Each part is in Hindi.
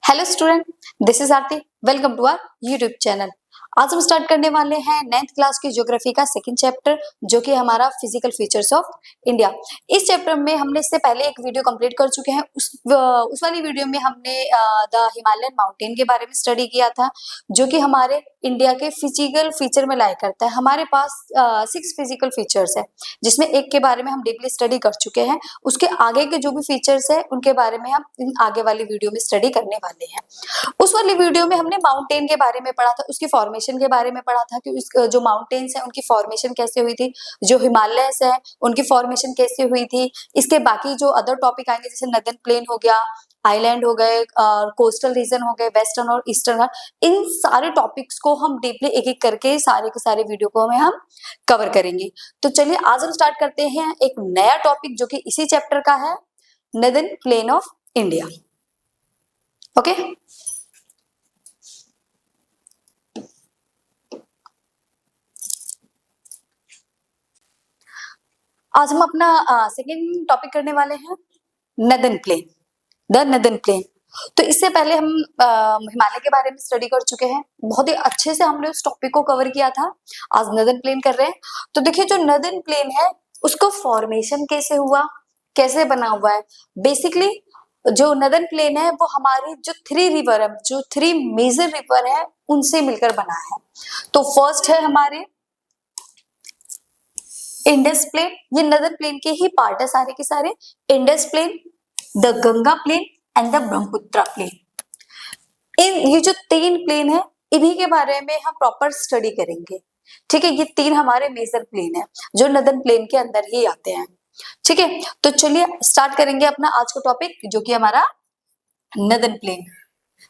Hello student, this is Aarti. Welcome to our YouTube channel. आज हम स्टार्ट करने वाले हैं 9th क्लास की ज्योग्राफी का सेकंड चैप्टर, जो कि हमारा फिजिकल फीचर्स ऑफ इंडिया। इस चैप्टर में हमने इससे पहले एक वीडियो कंप्लीट कर चुके हैं। उस वाली वीडियो में हमने द हिमालयन माउंटेन के बारे में स्टडी किया था, जो कि हमारे इंडिया के फिजिकल फीचर में लाया करता है। हमारे पास 6 फिजिकल फीचर्स है, जिसमें एक के बारे में हम डीपली स्टडी कर चुके हैं। उसके आगे के जो भी फीचर्स है उनके बारे में हम आगे वाली वीडियो में स्टडी करने वाले हैं। उस वाली वीडियो में हमने माउंटेन के बारे में पढ़ा था, उसकी फॉर्मेशन के बारे में पढ़ा था कि जो माउंटेन्स है उनकी फॉर्मेशन कैसे हुई थी, जो हिमालयस है उनकी फॉर्मेशन कैसे हुई थी। इसके बाकी जो अदर टॉपिक आएंगे, जैसे नदन प्लेन हो गया, आइलैंड हो गए, कोस्टल रीजन हो गए, वेस्टर्न और ईस्टर्न घाट, इन सारे टॉपिक्स को हम डीपली एक एक करके सारे के सारे वीडियो को हम कवर करेंगे। तो चलिए आज हम स्टार्ट करते हैं एक नया टॉपिक, जो कि इसी चैप्टर का है, northern plain of India. Okay, आज हम अपना सेकेंड टॉपिक करने वाले हैं northern plain, the northern plain. तो इससे पहले हम हिमालय के बारे में स्टडी कर चुके हैं, बहुत ही अच्छे से हमने उस टॉपिक को कवर किया था। आज नदन प्लेन कर रहे हैं। तो देखिए, जो नदन प्लेन है उसको फॉर्मेशन कैसे हुआ, कैसे बना हुआ है। बेसिकली जो नदन प्लेन है वो हमारी जो 3 रिवर है, जो 3 मेजर रिवर है, उनसे मिलकर बना है। तो फर्स्ट है हमारे इंडस प्लेन, ये नदन प्लेन के ही पार्ट है सारे के सारे। Indus plain, the Ganga plain and the Brahmaputra plain. ये जो 3 प्लेन है, इन्हीं के बारे में हम प्रॉपर स्टडी करेंगे। ठीक है, ये 3 हमारे मेजर प्लेन है जो नदन प्लेन के अंदर ही आते हैं। ठीक है, तो चलिए स्टार्ट करेंगे अपना आज का टॉपिक, जो कि हमारा northern plain,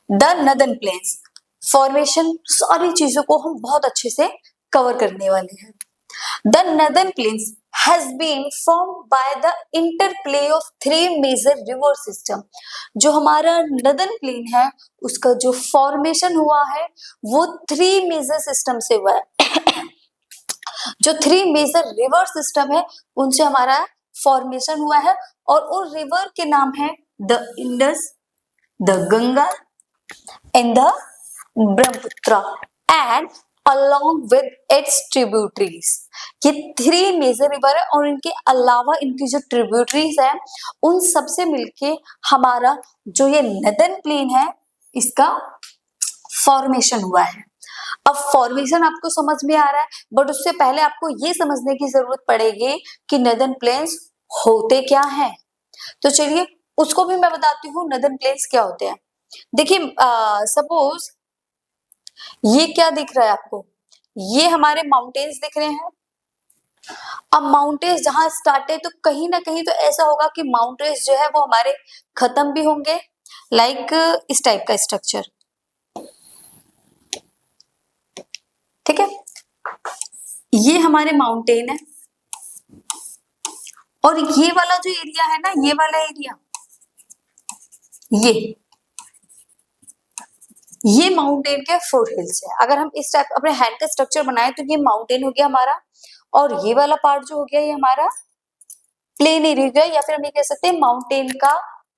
the northern plains. Formation, सारी चीजों को हम बहुत अच्छे से कवर करने वाले हैं। The Northern Plains has been formed by the interplay of 3 major river system। जो हमारा नदन प्लेन है उसका जो फॉर्मेशन हुआ है वो 3 मेजर सिस्टम से हुआ है। जो 3 मेजर रिवर सिस्टम है उनसे हमारा फॉर्मेशन हुआ है, और उन रिवर के नाम है the Indus, the Ganga and the Brahmaputra and along with its tributaries। ये 3 मेजर रिवर है, और इनके अलावा इनकी जो ट्रिब्यूटरीज है उन सब से मिलके हमारा जो ये नदन प्लेन है इसका फॉर्मेशन हुआ है। अब फॉर्मेशन आपको समझ में आ रहा है, बट उससे पहले आपको ये समझने की जरूरत पड़ेगी कि नदन प्लेन्स होते क्या हैं। तो चलिए उसको भी मैं बताती हूँ, नदन प्लेन्स क्या होते हैं। देखिए, सपोज ये क्या दिख रहा है आपको, ये हमारे माउंटेन्स दिख रहे हैं। अब माउंटेन्स जहां स्टार्ट है, तो कहीं ना कहीं तो ऐसा होगा कि माउंटेन्स जो है वो हमारे खत्म भी होंगे, लाइक इस टाइप का स्ट्रक्चर। ठीक है, ये हमारे माउंटेन है, और ये वाला जो एरिया है ना, ये वाला एरिया, ये माउंटेन के फुट हिल्स है। अगर हम इस टाइप अपने हैंड का स्ट्रक्चर बनाए तो ये माउंटेन हो गया हमारा, और ये वाला पार्ट जो हो गया ये हमारा प्लेन एरिया हो गया, या फिर हम ये कह सकते हैं माउंटेन का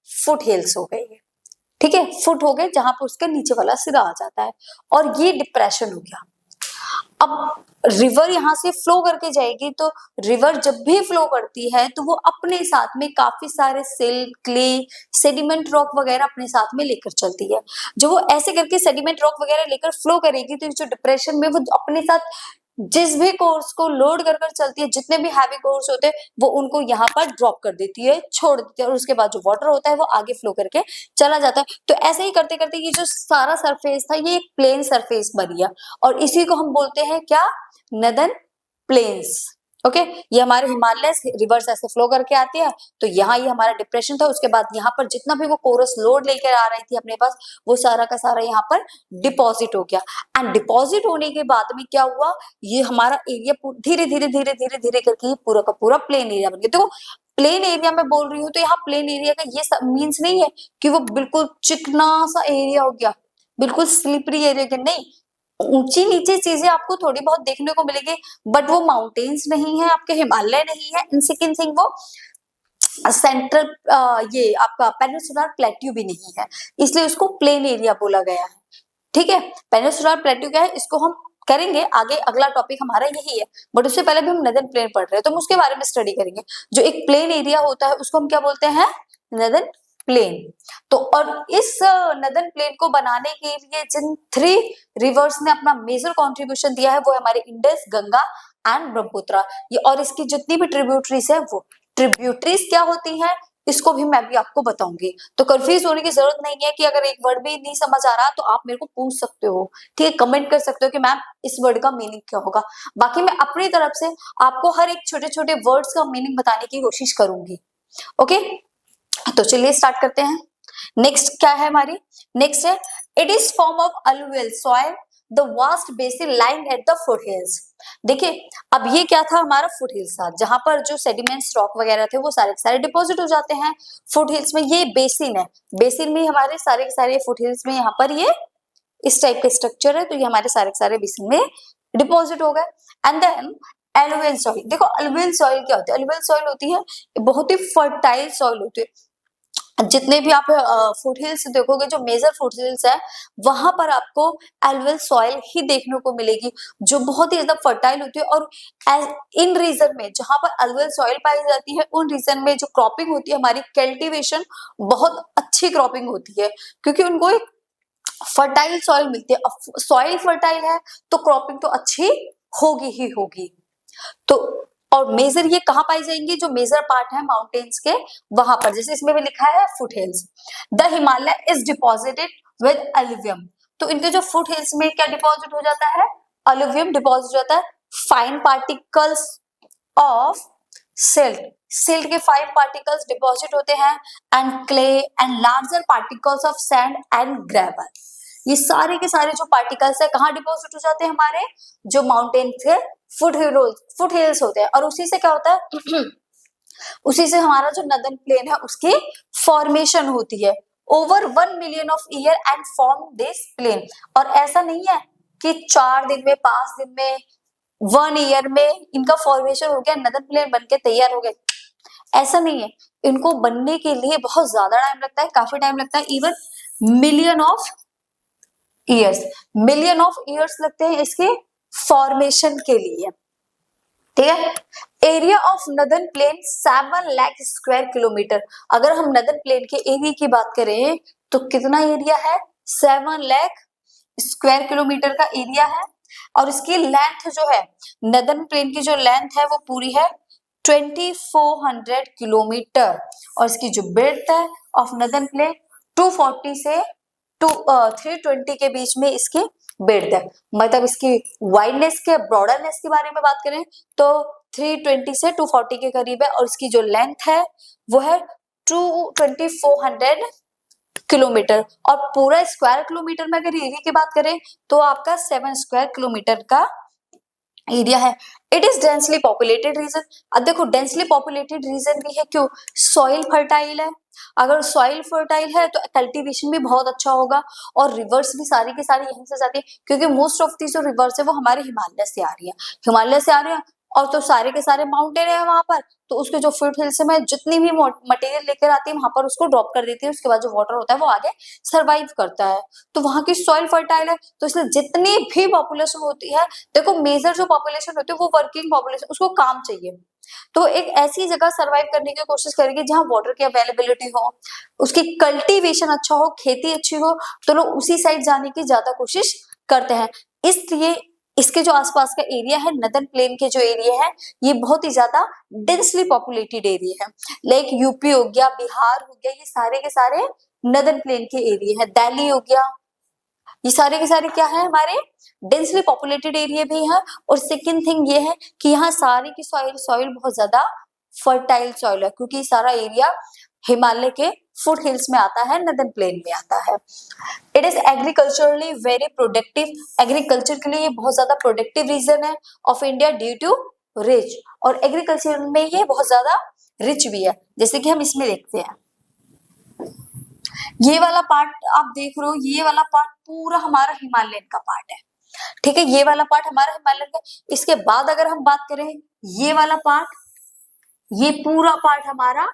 फुट हिल्स हो गए। ठीक है, फुट हो गए जहां पर उसका नीचे वाला सिरा आ जाता है, और ये डिप्रेशन हो गया। अब रिवर यहाँ से फ्लो करके जाएगी, तो रिवर जब भी फ्लो करती है तो वो अपने साथ में काफी सारे सिल्ट, क्ले, सेडिमेंट रॉक वगैरह अपने साथ में लेकर चलती है। जो वो ऐसे करके सेडिमेंट रॉक वगैरह लेकर फ्लो करेगी, तो जो डिप्रेशन में वो अपने साथ जिस भी कोर्स को लोड कर चलती है, जितने भी हैवी कोर्स होते हैं वो उनको यहाँ पर ड्रॉप कर देती है, छोड़ देती है, और उसके बाद जो वाटर होता है वो आगे फ्लो करके चला जाता है। तो ऐसे ही करते करते ये जो सारा सरफेस था ये एक प्लेन सरफेस बन गया, और इसी को हम बोलते हैं क्या, नदन प्लेन्स। ओके, ये हमारे हिमालय रिवर्स ऐसे फ्लो करके आती है, तो यहाँ ये हमारा डिप्रेशन था। उसके बाद यहाँ पर जितना भी वो कोरस लोड लेकर आ रही थी अपने पास, वो सारा का सारा यहाँ पर डिपॉजिट हो गया। एंड डिपॉजिट होने के बाद में क्या हुआ, ये हमारा एरिया धीरे धीरे धीरे धीरे धीरे करके पूरा का पूरा प्लेन एरिया बन गया। देखो, प्लेन एरिया में बोल रही हूँ, तो यहाँ प्लेन एरिया का ये मीन्स नहीं है कि वो बिल्कुल चिकना सा एरिया हो गया, बिल्कुल स्लिपरी एरिया के नहीं। ऊंची नीचे चीजें आपको थोड़ी बहुत देखने को मिलेगी, बट वो माउंटेन्स नहीं है, आपके हिमालय नहीं है। इन सेकेंड थिंग वो सेंट्रल ये आपका पेनिनसुलर प्लेट्यू भी नहीं है, इसलिए उसको प्लेन एरिया बोला गया है। ठीक है, पेनिनसुलर प्लेट्यू क्या है, इसको हम करेंगे आगे, अगला टॉपिक हमारा यही है, बट उससे पहले भी हम नदर्न प्लेन पढ़ रहे हैं तो हम उसके बारे में स्टडी करेंगे। जो एक प्लेन एरिया होता है उसको हम क्या बोलते हैं, नदर्न प्लेन। तो और इस नदर्न प्लेन को बनाने के लिए जिन 3 रिवर्स ने अपना मेजर कंट्रीब्यूशन दिया है वो है हमारे इंडस, गंगा एंड ब्रह्मपुत्र। ये और इसकी जितनी भी ट्रिब्यूटरीज है, वो ट्रिब्यूटरीज क्या होती हैं इसको भी मैं भी आपको बताऊंगी। तो कंफ्यूज होने की जरूरत नहीं है कि अगर एक वर्ड भी नहीं समझ आ रहा तो आप मेरे को पूछ सकते हो, ठीक है, कमेंट कर सकते हो कि मैम इस वर्ड का मीनिंग क्या होगा। बाकी मैं अपनी तरफ से आपको हर एक छोटे छोटे वर्ड्स का मीनिंग बताने की कोशिश करूंगी। ओके, तो चलिए स्टार्ट करते हैं। नेक्स्ट क्या है हमारी, नेक्स्ट है it is form of alluvial soil the vast basin lying at the foot hills. देखिए अब ये क्या था, हमारा फुट हिल्स था जहां पर जो सेडिमेंट रॉक वगैरह थे वो सारे के सारे डिपॉजिट हो जाते हैं फुट हिल्स में। ये बेसिन है, बेसिन में हमारे सारे के सारे फुट हिल्स में यहाँ पर ये इस टाइप का स्ट्रक्चर है, तो ये हमारे सारे के सारे बेसिन में डिपॉजिट हो गए। एंड देन एलुवियल सॉइल, देखो एलुवियल सॉइल क्या होती है, एलुवियल सॉइल होती है बहुत ही फर्टाइल सॉइल होती है। जितने भी आप फुट हिल्स देखोगे, जो मेजर फुट हिल्स है वहां पर आपको एलुवियल सॉइल ही देखने को मिलेगी जो बहुत ही ज्यादा फर्टाइल होती है। और इन रीजन में जहां पर एलुवियल सॉइल पाई जाती है उन रीजन में जो क्रॉपिंग होती है हमारी कल्टीवेशन बहुत अच्छी क्रॉपिंग होती है, क्योंकि उनको एक फर्टाइल सॉइल मिलती है। अब सॉइल फर्टाइल है तो क्रॉपिंग तो अच्छी होगी ही होगी। तो और मेजर ये कहाँ पाई जाएंगी, जो मेजर पार्ट है माउंटेन्स के वहां पर, जैसे इसमें भी लिखा है foothills. The Himalaya is deposited with alluvium, तो इनके जो फुट हिल्स में क्या डिपॉजिट हो जाता है, अलुवियम डिपॉजिट हो जाता है। Fine particles of silt, silt के फाइन पार्टिकल्स डिपॉजिट होते हैं and clay and larger particles of sand and gravel. ये सारे के सारे जो पार्टिकल्स है कहाँ डिपॉजिट हो जाते हैं, हमारे जो माउंटेन के फुट हिल्स होते हैं। और उसी से क्या होता है उसी से हमारा जो नदर्न प्लेन है उसकी फॉर्मेशन होती है over 1 million of year and form this plain. और ऐसा नहीं है कि 4 दिन में, 5 दिन में, 1 ईयर में इनका फॉर्मेशन हो गया, नदर्न प्लेन बनके तैयार हो गए, ऐसा नहीं है। इनको बनने के लिए बहुत ज्यादा टाइम लगता है, काफी टाइम लगता है, इवन मिलियन ऑफ ईयर्स लगते हैं इसके फॉर्मेशन के लिए। ठीक है, area of northern plane 7 lakh square kilometre. अगर हम नदर्न प्लेन के एरिया की बात करें तो कितना एरिया है, 7 लाख स्क्वायर किलोमीटर का एरिया है। और इसकी लेंथ जो है, नदर्न प्लेन की जो लेंथ है वो पूरी है 2400 किलोमीटर। और इसकी जो ब्रेड्थ है ऑफ नदर्न प्लेन 240 से 320 के बीच में इसकी ब्रेड्थ है। मतलब इसकी वाइडनेस के, ब्रॉडरनेस के बारे में बात करें तो 320 से 240 के करीब है। और इसकी जो लेंथ है वो है 2400 किलोमीटर। और पूरा स्क्वायर किलोमीटर में अगर एरिया की बात करें तो आपका 7 स्क्वायर किलोमीटर का एरिया है। It is densely populated region. अब देखो डेंसली पॉपुलेटेड रीजन भी है, क्यों, सॉइल फर्टाइल है। अगर सॉइल फर्टाइल है तो कल्टीवेशन भी बहुत अच्छा होगा। और रिवर्स भी सारी की सारी यहीं से जाती है, क्योंकि मोस्ट ऑफ दी जो रिवर्स है वो हमारे हिमालय से आ रही है, हिमालय से आ रही है। और तो सारे के सारे माउंटेन है वहां पर, तो उसके जो फुट हिल्स में जितनी भी मटेरियल लेकर आती है वहां पर उसको ड्रॉप कर देती है। उसके बाद जो वाटर होता है वो आगे सर्वाइव करता है। तो वहां की सॉइल फर्टाइल है, तो इसलिए जितनी भी पॉपुलेशन होती है, देखो मेजर जो पॉपुलेशन होती है वो वर्किंग पॉपुलेशन, उसको काम चाहिए, तो एक ऐसी जगह सरवाइव करने की कोशिश करेगी जहां वाटर की अवेलेबिलिटी हो, उसकी कल्टीवेशन अच्छा हो, खेती अच्छी हो, तो लोग उसी साइड जाने की ज्यादा कोशिश करते हैं। इसलिए इसके जो आसपास का एरिया है, नदर्न प्लेन के जो एरिया है, ये बहुत ही ज्यादा डेंसली पॉपुलेटेड एरिया है। लाइक यूपी हो गया, बिहार हो गया, ये सारे के सारे नदर्न प्लेन के एरिया है। दिल्ली हो गया, ये सारे के सारे क्या है, हमारे डेंसली पॉपुलेटेड एरिया भी है। और सेकंड थिंग ये है कि यहाँ सारी की सॉइल बहुत ज्यादा फर्टाइल सॉइल है, क्योंकि सारा एरिया हिमालय के फुट हिल्स में आता है, नदर्न प्लेन में आता है। It is agriculturally very productive, agriculture के लिए ये बहुत ज्यादा प्रोडक्टिव रीजन है of India due to rich. और एग्रीकल्चर में ये बहुत ज्यादा रिच भी है, जैसे कि हम इसमें देखते हैं। ये वाला पार्ट आप देख रहे हो, ये वाला पार्ट पूरा हमारा हिमालयन का पार्ट है। ठीक है, ये वाला पार्ट हमारा हिमालयन का। इसके बाद अगर हम बात करें ये वाला पार्ट, ये पूरा पार्ट हमारा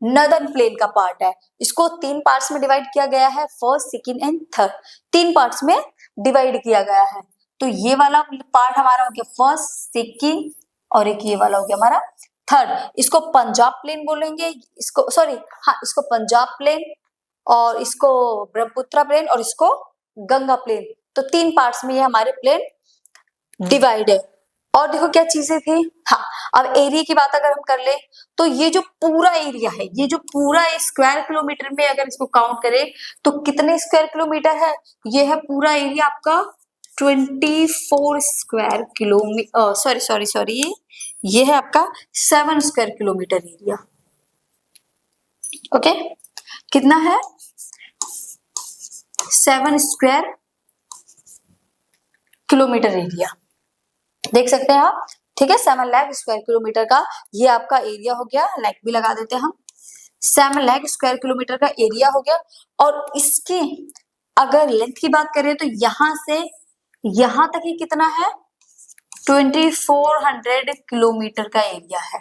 नदर्न प्लेन का पार्ट है। इसको 3 पार्ट्स में डिवाइड किया गया है, first, second and third, 3 parts में डिवाइड किया गया है। तो ये वाला पार्ट हमारा हो गया फर्स्ट, सेकंड और एक ये वाला हो गया हमारा थर्ड। इसको पंजाब प्लेन बोलेंगे, इसको सॉरी हाँ इसको पंजाब प्लेन और इसको ब्रह्मपुत्र प्लेन और इसको गंगा प्लेन। तो 3 पार्ट्स में ये हमारे प्लेन डिवाइड है। और देखो क्या चीजें थी, हाँ अब एरिया की बात अगर हम कर ले तो ये जो पूरा एरिया है, ये जो पूरा स्क्वायर किलोमीटर में अगर इसको काउंट करें तो कितने स्क्वायर किलोमीटर है, ये है पूरा एरिया आपका 24 स्क्वायर किलोमीटर, सॉरी ये है आपका 7 स्क्वायर किलोमीटर एरिया। ओके, कितना है 7 स्क्वायर किलोमीटर एरिया, देख सकते हैं आप, ठीक है। 7 लाख स्क्वायर किलोमीटर का ये आपका एरिया हो गया, लाइक भी लगा देते हैं हम, 7 lakh square kilometre area area हो गया। और इसके अगर लेंथ की बात करें तो यहां से यहां तक ही कितना है 2400 किलोमीटर का एरिया है,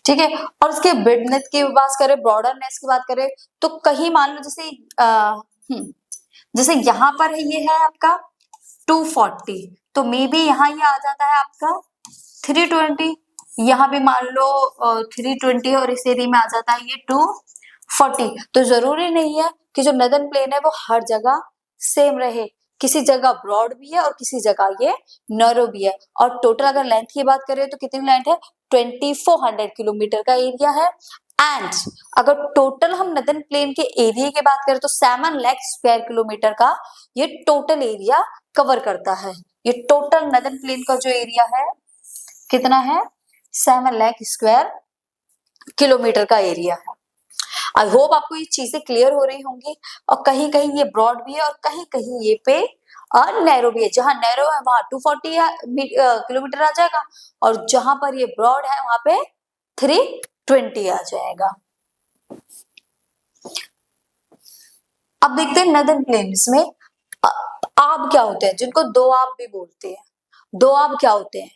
ठीक है। और इसके ब्रेडनेस की बात करें, ब्रॉडरनेस की बात करें तो कहीं मान लो जैसे यहाँ पर है, ये है आपका 240, तो मे बी यहाँ ये आ जाता है आपका 320, यहाँ भी मान लो 320 और इस एरिया में आ जाता है ये 240। तो जरूरी नहीं है कि जो नदर्न प्लेन है वो हर जगह सेम रहे, किसी जगह ब्रॉड भी है और किसी जगह ये नैरो भी है। और टोटल अगर लेंथ की बात करें तो कितनी लेंथ है 2400 किलोमीटर का एरिया है। एंड अगर टोटल हम नदर्न प्लेन के एरिया की बात करें तो 7 लाख स्क्वायर किलोमीटर का ये टोटल एरिया कवर करता है। ये टोटल नदर्न प्लेन का जो एरिया है कितना है 7 लाख स्क्वायर किलोमीटर का एरिया है। आई होप आपको ये चीजें क्लियर हो रही होंगी। और कहीं कहीं ये ब्रॉड भी है और कहीं कहीं ये पे नैरो भी है। जहां नैरो है वहां 240 किलोमीटर आ जाएगा और जहां पर ये ब्रॉड है वहां पे 320 आ जाएगा। अब देखते हैं नदर्न प्लेन्स में आब क्या होते हैं, जिनको दो आब भी बोलते हैं। दो आब क्या होते हैं,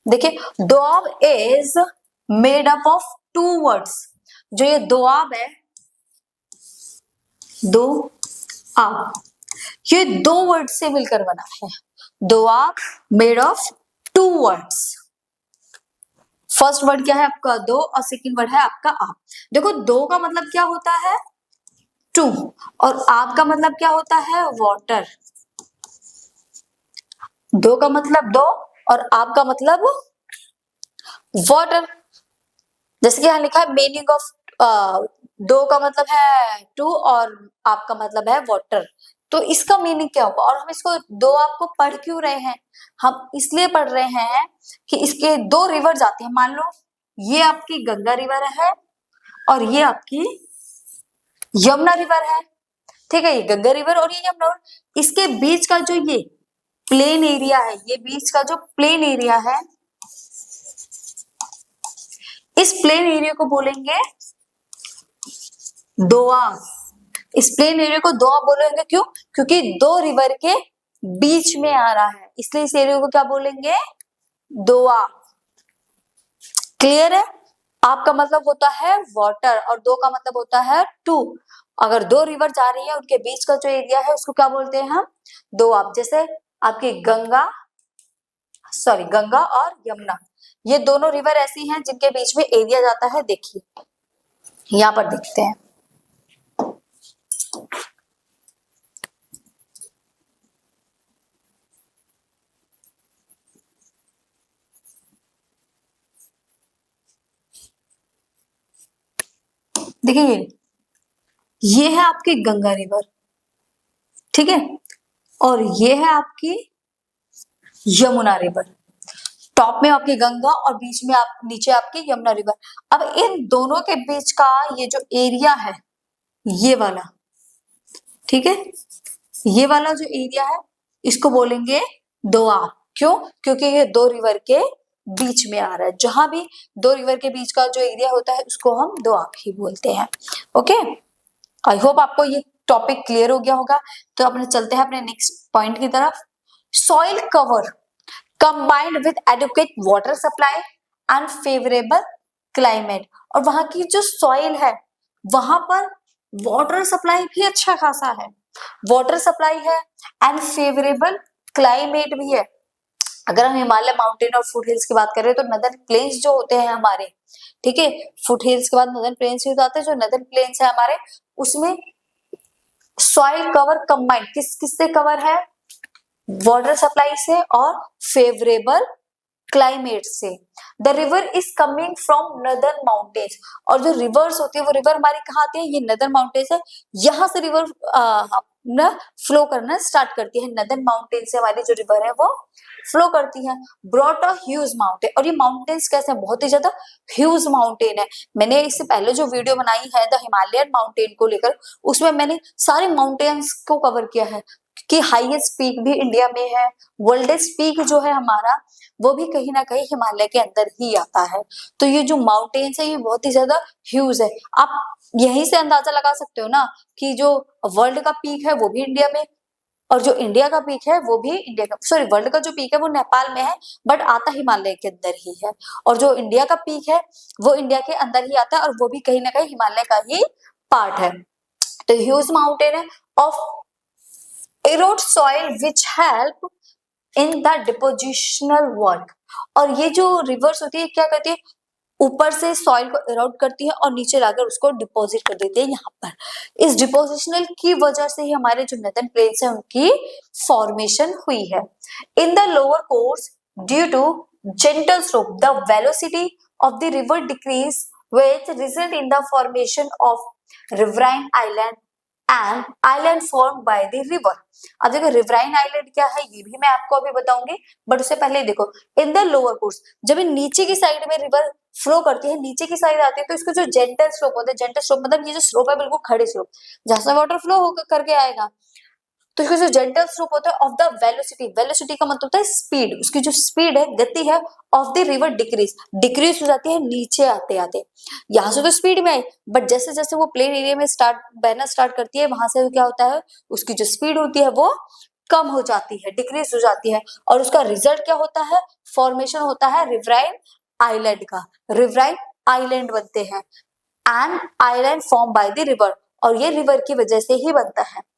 देखिए Doab is made up of 2 words. जो ये दोआब है, दो आब, ये 2 वर्ड से मिलकर बना है। Doab made of 2 words. First word क्या है आपका दो और सेकंड वर्ड है आपका आप। देखो दो का मतलब क्या होता है 2 और आप का मतलब क्या होता है वाटर। दो का मतलब दो और आप का मतलब वाटर। जैसे कि यहाँ लिखा है मीनिंग ऑफ दो का मतलब है 2 और आप का मतलब है वाटर। तो इसका मीनिंग क्या होगा, और हम इसको दो आपको पढ़ क्यों रहे हैं, हम इसलिए पढ़ रहे हैं कि इसके 2 रिवर जाते हैं। मान लो ये आपकी गंगा रिवर है और ये आपकी यमुना रिवर है, ठीक है। ये गंगा रिवर और ये यमुना रिवर, इसके बीच का जो ये प्लेन एरिया है, ये बीच का जो प्लेन एरिया है, इस प्लेन एरिया को बोलेंगे दोआब। इस प्लेन एरिया को दोआब बोलेंगे, क्यों, क्योंकि 2 रिवर के बीच में आ रहा है, इसलिए इस एरिया को क्या बोलेंगे दोआब। क्लियर है। आपका मतलब होता है वाटर और दो का मतलब होता है 2। अगर 2 रिवर जा रही है उनके बीच का जो एरिया है उसको क्या बोलते हैं हम दोआब। जैसे आपकी गंगा और यमुना, ये दोनों रिवर ऐसी हैं जिनके बीच में एरिया जाता है। देखिए यहां पर देखते हैं, देखिए ये है आपकी गंगा रिवर, ठीक है, और ये है आपकी यमुना रिवर। टॉप में आपकी गंगा और बीच में आप नीचे आपकी यमुना रिवर। अब इन दोनों के बीच का ये जो एरिया है ये वाला, ठीक है, ये वाला जो एरिया है इसको बोलेंगे दोआब। क्यों, क्योंकि ये 2 रिवर के बीच में आ रहा है। जहां भी 2 रिवर के बीच का जो एरिया होता है उसको हम दोआब ही बोलते हैं। ओके, आई होप आपको ये टॉपिक क्लियर हो गया होगा। तो अपने चलते हैं अपने नेक्स्ट पॉइंट की तरफ। Soil cover combined with adequate water supply and favorable climate, और वहां की जो सॉइल है वहां पर वाटर सप्लाई भी अच्छा खासा है, वाटर सप्लाई है एंड फेवरेबल क्लाइमेट भी है। अगर हम हिमालय माउंटेन और फुट हिल्स की बात करें तो नदर्न प्लेन्स जो होते हैं हमारे, ठीक है, फुट हिल्स के बाद नदर्न प्लेन्स भी आते हैं, जो नदर्न प्लेन्स है हमारे उसमें सॉइल कवर कंबाइंड किससे कवर है, वाटर सप्लाई से और फेवरेबल क्लाइमेट से। The river is coming from northern mountains, और जो रिवर्स होती है वो रिवर हमारी कहाँ आती है, ये नदर्न माउंटेन्स है, यहाँ से रिवर ना फ्लो करना स्टार्ट करती है, नदर्न माउंटेन से हमारी जो रिवर है वो फ्लो करती है। ब्रॉट अ ह्यूज माउंटेन, और ये माउंटेन्स कैसे हैं, बहुत ही ज्यादा ह्यूज माउंटेन है। मैंने इससे पहले जो वीडियो बनाई है द हिमालयन माउंटेन को लेकर, उसमें मैंने सारे माउंटेन्स को कवर किया है कि हाईएस्ट पीक भी इंडिया में है, वर्ल्डेस्ट पीक जो है हमारा वो भी कहीं ना कहीं हिमालय के अंदर ही आता है। तो ये जो माउंटेन्स है ये बहुत ही ज्यादा ह्यूज है। आप यहीं से अंदाजा लगा सकते हो ना कि जो वर्ल्ड का पीक है वो भी इंडिया में, और जो इंडिया का पीक है वो भी इंडिया का, सॉरी वर्ल्ड का जो पीक है वो नेपाल में है बट आता हिमालय के अंदर ही है, और जो इंडिया का पीक है वो इंडिया के अंदर ही आता है और वो भी कहीं ना कहीं हिमालय का ही पार्ट है। तो ह्यूज माउंटेन है of erode soil which help in the depositional work, और ये जो रिवर्स होती है क्या करती है, ऊपर से सॉइल को इरोड करती है और नीचे लाकर उसको डिपॉजिट कर देते हैं यहाँ पर। इस डिपोजिशनल की वजह से ही हमारे जो नदर्न प्लेन्स है उनकी फॉर्मेशन हुई है। In the lower course due to gentle slope the velocity of the river decrease which result in the formation of riverine island and island formed by the river। अब देखो रिवराइन आइलैंड क्या है ये भी मैं आपको अभी बताऊंगी, बट उससे पहले देखो इन द लोअर कोर्स, जब ये नीचे की साइड में रिवर फ्लो करती है, नीचे की साइड आती है तो इसको जो जेंटल स्लोप होता है, जेंटल स्लोप मतलब ये जो स्लोप है बिल्कुल खड़े स्लोप, जहां से वाटर फ्लो होकर करके आएगा, तो इसका जो जेंटल स्लोप होता है ऑफ द वेलोसिटी, वेलोसिटी का मतलब होता है स्पीड, उसकी जो स्पीड है गति है ऑफ द रिवर डिक्रीज हो जाती है नीचे आते आते। यहाँ से तो स्पीड में आई बट जैसे जैसे वो प्लेन एरिया में बहना स्टार्ट करती है वहां से क्या होता है, उसकी जो स्पीड होती है वो कम हो जाती है, डिक्रीज हो जाती है, और उसका रिजल्ट क्या होता है, फॉर्मेशन होता है रिवराइन आइलैंड का, रिवराइन आइलैंड बनते हैं and island form by the river, और ये रिवर की वजह से ही बनता है।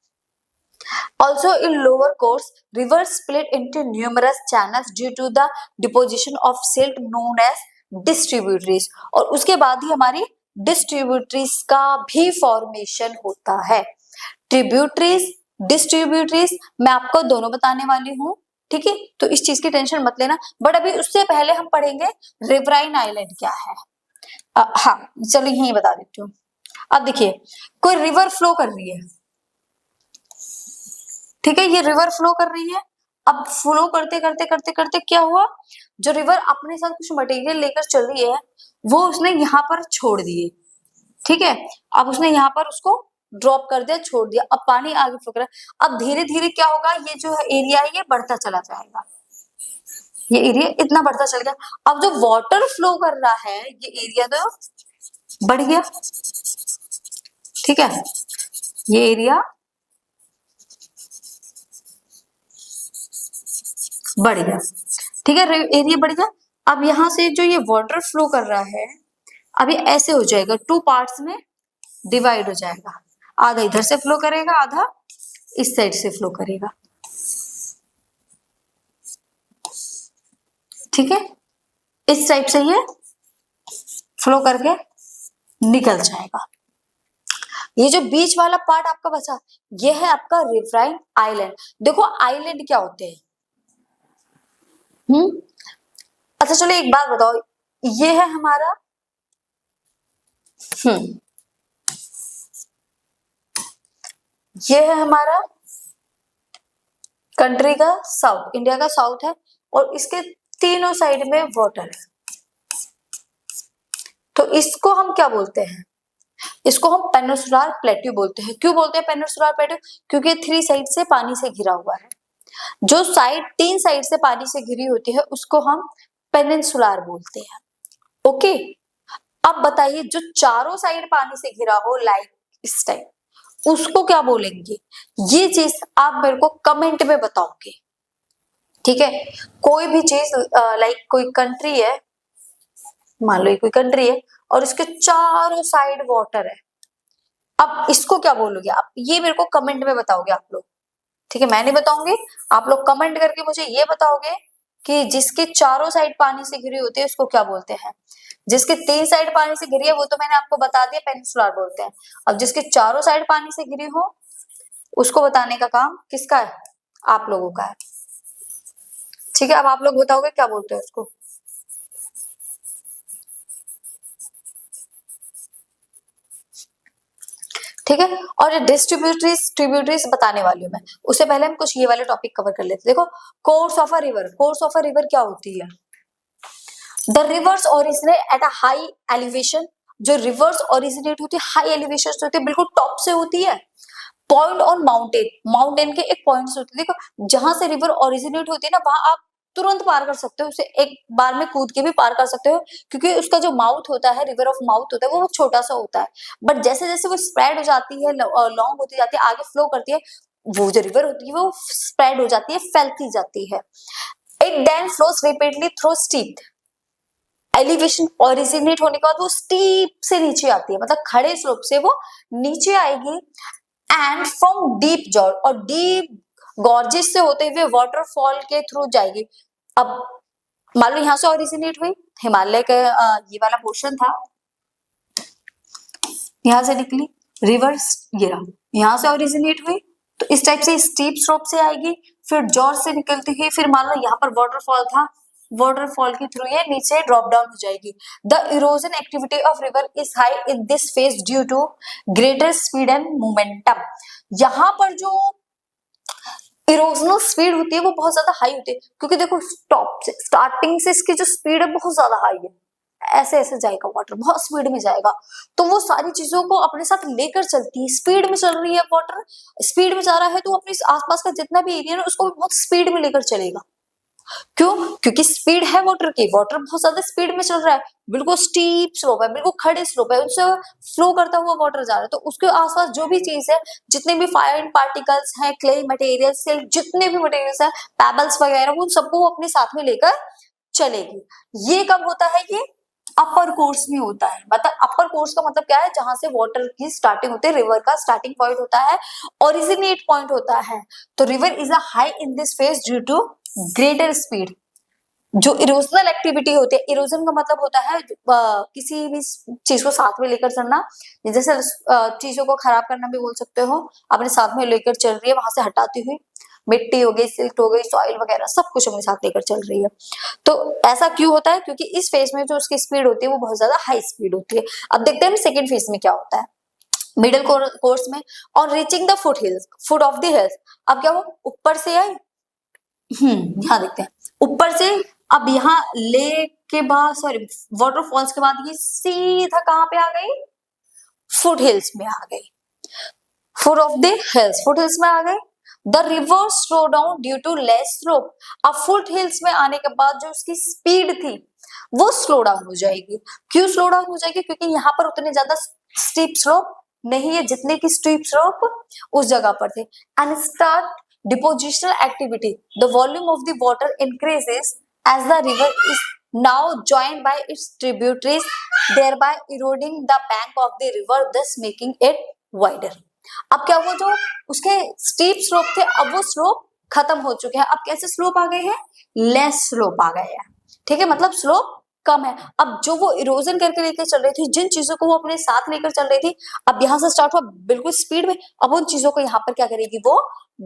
Also in lower course, rivers split into numerous channels due to the deposition of silt known as distributaries, और उसके बाद ही हमारी distributaries का भी फॉर्मेशन होता है। ट्रिब्यूटरीज डिस्ट्रीब्यूटरीज मैं आपको दोनों बताने वाली हूँ, ठीक है, तो इस चीज की टेंशन मत लेना, बट अभी उससे पहले हम पढ़ेंगे रिवराइन आइलैंड क्या है। हाँ चलो यही बता देती हूँ। अब देखिए कोई रिवर फ्लो कर रही है, ठीक है, ये रिवर फ्लो कर रही है, अब फ्लो करते करते करते करते क्या हुआ, जो रिवर अपने साथ कुछ मटेरियल लेकर चल रही है वो उसने यहाँ पर छोड़ दिए, ठीक है, अब उसने यहाँ पर उसको ड्रॉप कर दिया, छोड़ दिया, अब पानी आगे फ्लो कर रहा है, अब धीरे धीरे क्या होगा, ये जो एरिया है ये बढ़ता चला जाएगा, ये एरिया इतना बढ़ता चल गया, अब जो वाटर फ्लो कर रहा है ये एरिया तो बढ़ गया, ठीक है, ये एरिया बढ़ गया, ठीक है, एरिया बढ़ गया। अब यहाँ से जो ये वाटर फ्लो कर रहा है अब ये ऐसे हो जाएगा, टू पार्ट्स में डिवाइड हो जाएगा, आधा इधर से फ्लो करेगा, आधा इस साइड से फ्लो करेगा, ठीक है, इस साइड से ये फ्लो करके निकल जाएगा। ये जो बीच वाला पार्ट आपका बचा ये है आपका रिवराइन आइलैंड। देखो आइलैंड क्या होते हैं, अच्छा चलो एक बात बताओ, ये है हमारा ये है हमारा कंट्री का साउथ, इंडिया का साउथ है, और इसके तीनों साइड में वाटर है, तो इसको हम क्या बोलते हैं, इसको हम पेनिनसुलर प्लेट्यू बोलते हैं। क्यों बोलते हैं पेनिनसुलर प्लेट्यू, क्योंकि थ्री साइड से पानी से घिरा हुआ है, जो साइड तीन साइड से पानी से घिरी होती है उसको हम पेनिनसुलर बोलते हैं, ओके। अब बताइए जो चारों साइड पानी से घिरा हो लाइक इस टाइप, उसको क्या बोलेंगे, ये चीज आप मेरे को कमेंट में बताओगे, ठीक है। कोई भी चीज लाइक कोई कंट्री है मान लो ये कोई कंट्री है और इसके चारों साइड वाटर है। अब इसको क्या बोलोगे आप, ये मेरे को कमेंट में बताओगे आप लोग, ठीक है, मैं नहीं बताऊंगी, आप लोग कमेंट करके मुझे ये बताओगे कि जिसके चारों साइड पानी से घिरी होती है उसको क्या बोलते हैं। जिसके 3 साइड पानी से घिरी है वो तो मैंने आपको बता दिया, पेनिनसुलर बोलते हैं। अब जिसके चारों साइड पानी से घिरी हो उसको बताने का काम किसका है, आप लोगों का है, ठीक है। अब आप लोग बताओगे क्या बोलते हैं उसको। ठीक है, और डिस्ट्रीब्यूटरीज ट्रिब्यूटरीज बताने वाली हूँ मैं, उससे पहले हम कुछ ये वाले टॉपिक कवर कर लेते हैं। देखो, course of a river, course of a river क्या होती है, the reverse originate at a high elevation. जो रिवर्स ओरिजिनेट होती है हाई एलिवेशन से होती है, बिल्कुल टॉप से होती है। पॉइंट ऑन माउंटेन, माउंटेन के एक पॉइंट से होती है। देखो, जहां से रिवर ओरिजिनेट होती है ना वहां आप तुरंत पार कर सकते हो, उसे एक बार में कूद के भी पार कर सकते हो, क्योंकि उसका जो माउथ होता है, रिवर ऑफ माउथ होता है, वो छोटा सा होता है। बट जैसे जैसे वो स्प्रेड हो जाती है, लॉन्ग होती जाती है, आगे फ्लो करती है, वो जो रिवर होती है वो स्प्रेड हो जाती है, फैलती जाती है। It then flows repeatedly through steep elevation, originate होने के बाद वो स्टीप से नीचे आती है, मतलब खड़े स्लोप से वो नीचे आएगी। एंड फ्रॉम डीप जॉर्ज, और डीप गॉर्जेस से होते हुए वाटरफॉल के थ्रू जाएगी। अब मान लो यहाँ से ओरिजिनेट हुई, हिमालय का ये वाला पोर्शन था, यहाँ से निकली रिवर्स, ये रहा, यहाँ से ओरिजिनेट हुई तो इस टाइप से स्टीप स्लोप से आएगी, फिर जॉर्ज से निकलती हुई, फिर मान लो यहाँ पर वाटरफॉल था, वाटरफॉल के थ्रू ये नीचे ड्रॉप डाउन हो जाएगी। The erosion activity of river is high in this phase due to greater speed and momentum. यहाँ पर जो इरोजनल स्पीड होती है वो बहुत ज्यादा हाई होती है, क्योंकि देखो स्टॉप से स्टार्टिंग से इसकी जो स्पीड है बहुत ज्यादा हाई है, ऐसे ऐसे जाएगा वाटर, बहुत स्पीड में जाएगा, तो वो सारी चीजों को अपने साथ लेकर चलती है। स्पीड में चल रही है वाटर, स्पीड में जा रहा है तो अपने आसपास का जितना भी एरिया है उसको बहुत स्पीड में लेकर चलेगा। क्यों, क्योंकि स्पीड है वाटर की, वाटर बहुत ज्यादा स्पीड में चल रहा है, बिल्कुल स्टीप स्लोप है, बिल्कुल खड़े स्लोप है, उससे फ्लो करता हुआ वाटर जा रहा है, तो उसके आसपास जो भी चीज है, जितने भी फाइन पार्टिकल्स हैं, क्ले मटेरियल्स, जितने भी मटेरियल्स हैं, पेबल्स वगैरह, उन सबको वो अपने साथ में लेकर चलेगी। ये कब होता है, ये अपर कोर्स में होता है। मतलब अपर कोर्स का मतलब क्या है, जहां से वाटर की स्टार्टिंग होती है, रिवर का स्टार्टिंग पॉइंट होता है, ओरिजिनेट पॉइंट होता है। तो river is a high in this phase due to greater speed. जो इरोजनल एक्टिविटी होती है, इरोजन का मतलब होता है किसी भी चीज को साथ में लेकर चलना, जैसे चीजों को खराब करना भी बोल सकते हो, अपने साथ में लेकर चल रही है, वहां से हटाती हुई, मिट्टी हो गई, सिल्ट हो गई, सॉइल वगैरह सब कुछ अपने साथ लेकर चल रही है। तो ऐसा क्यों होता है, क्योंकि इस फेज में जो उसकी स्पीड होती है वो बहुत ज्यादा हाई स्पीड होती है। अब देखते हैं सेकेंड फेज में क्या होता है, मिडिल कोर्स में। On reaching the foot hills, foot of the hills, अब क्या वो ऊपर से आए, यहाँ देखते हैं ऊपर से, अब यहाँ लेक के बाद, सॉरी वाटरफॉल्स के बाद ये सीधा कहाँ पे आ गई, फुट हिल्स में आ गई, foot of the hills, foothills में आ गए। The river slow down due to less slope, अब फुट हिल्स में आने के बाद जो उसकी स्पीड थी वो स्लो डाउन हो जाएगी। क्यों स्लो डाउन हो जाएगी, क्योंकि यहाँ पर उतने ज्यादा स्टीप स्लोप नहीं है जितने की स्टीप स्लोप उस जगह पर थे। And start depositional activity, the volume of the water increases as the river is now joined by its tributaries, thereby eroding the bank of the river, thus making it wider। अब क्या हुआ, जो उसके स्टीप स्लोप थे अब वो स्लोप खत्म हो चुके हैं, अब कैसे स्लोप आ गए हैं, लेस स्लोप आ गए हैं, ठीक है, मतलब स्लोप कम है। अब जो वो इरोजन करके लेकर चल रही थी, जिन चीजों को वो अपने साथ लेकर चल रही थी, अब यहाँ से स्टार्ट हुआ बिल्कुल स्पीड में, अब उन चीजों को यहाँ पर क्या करेगी, वो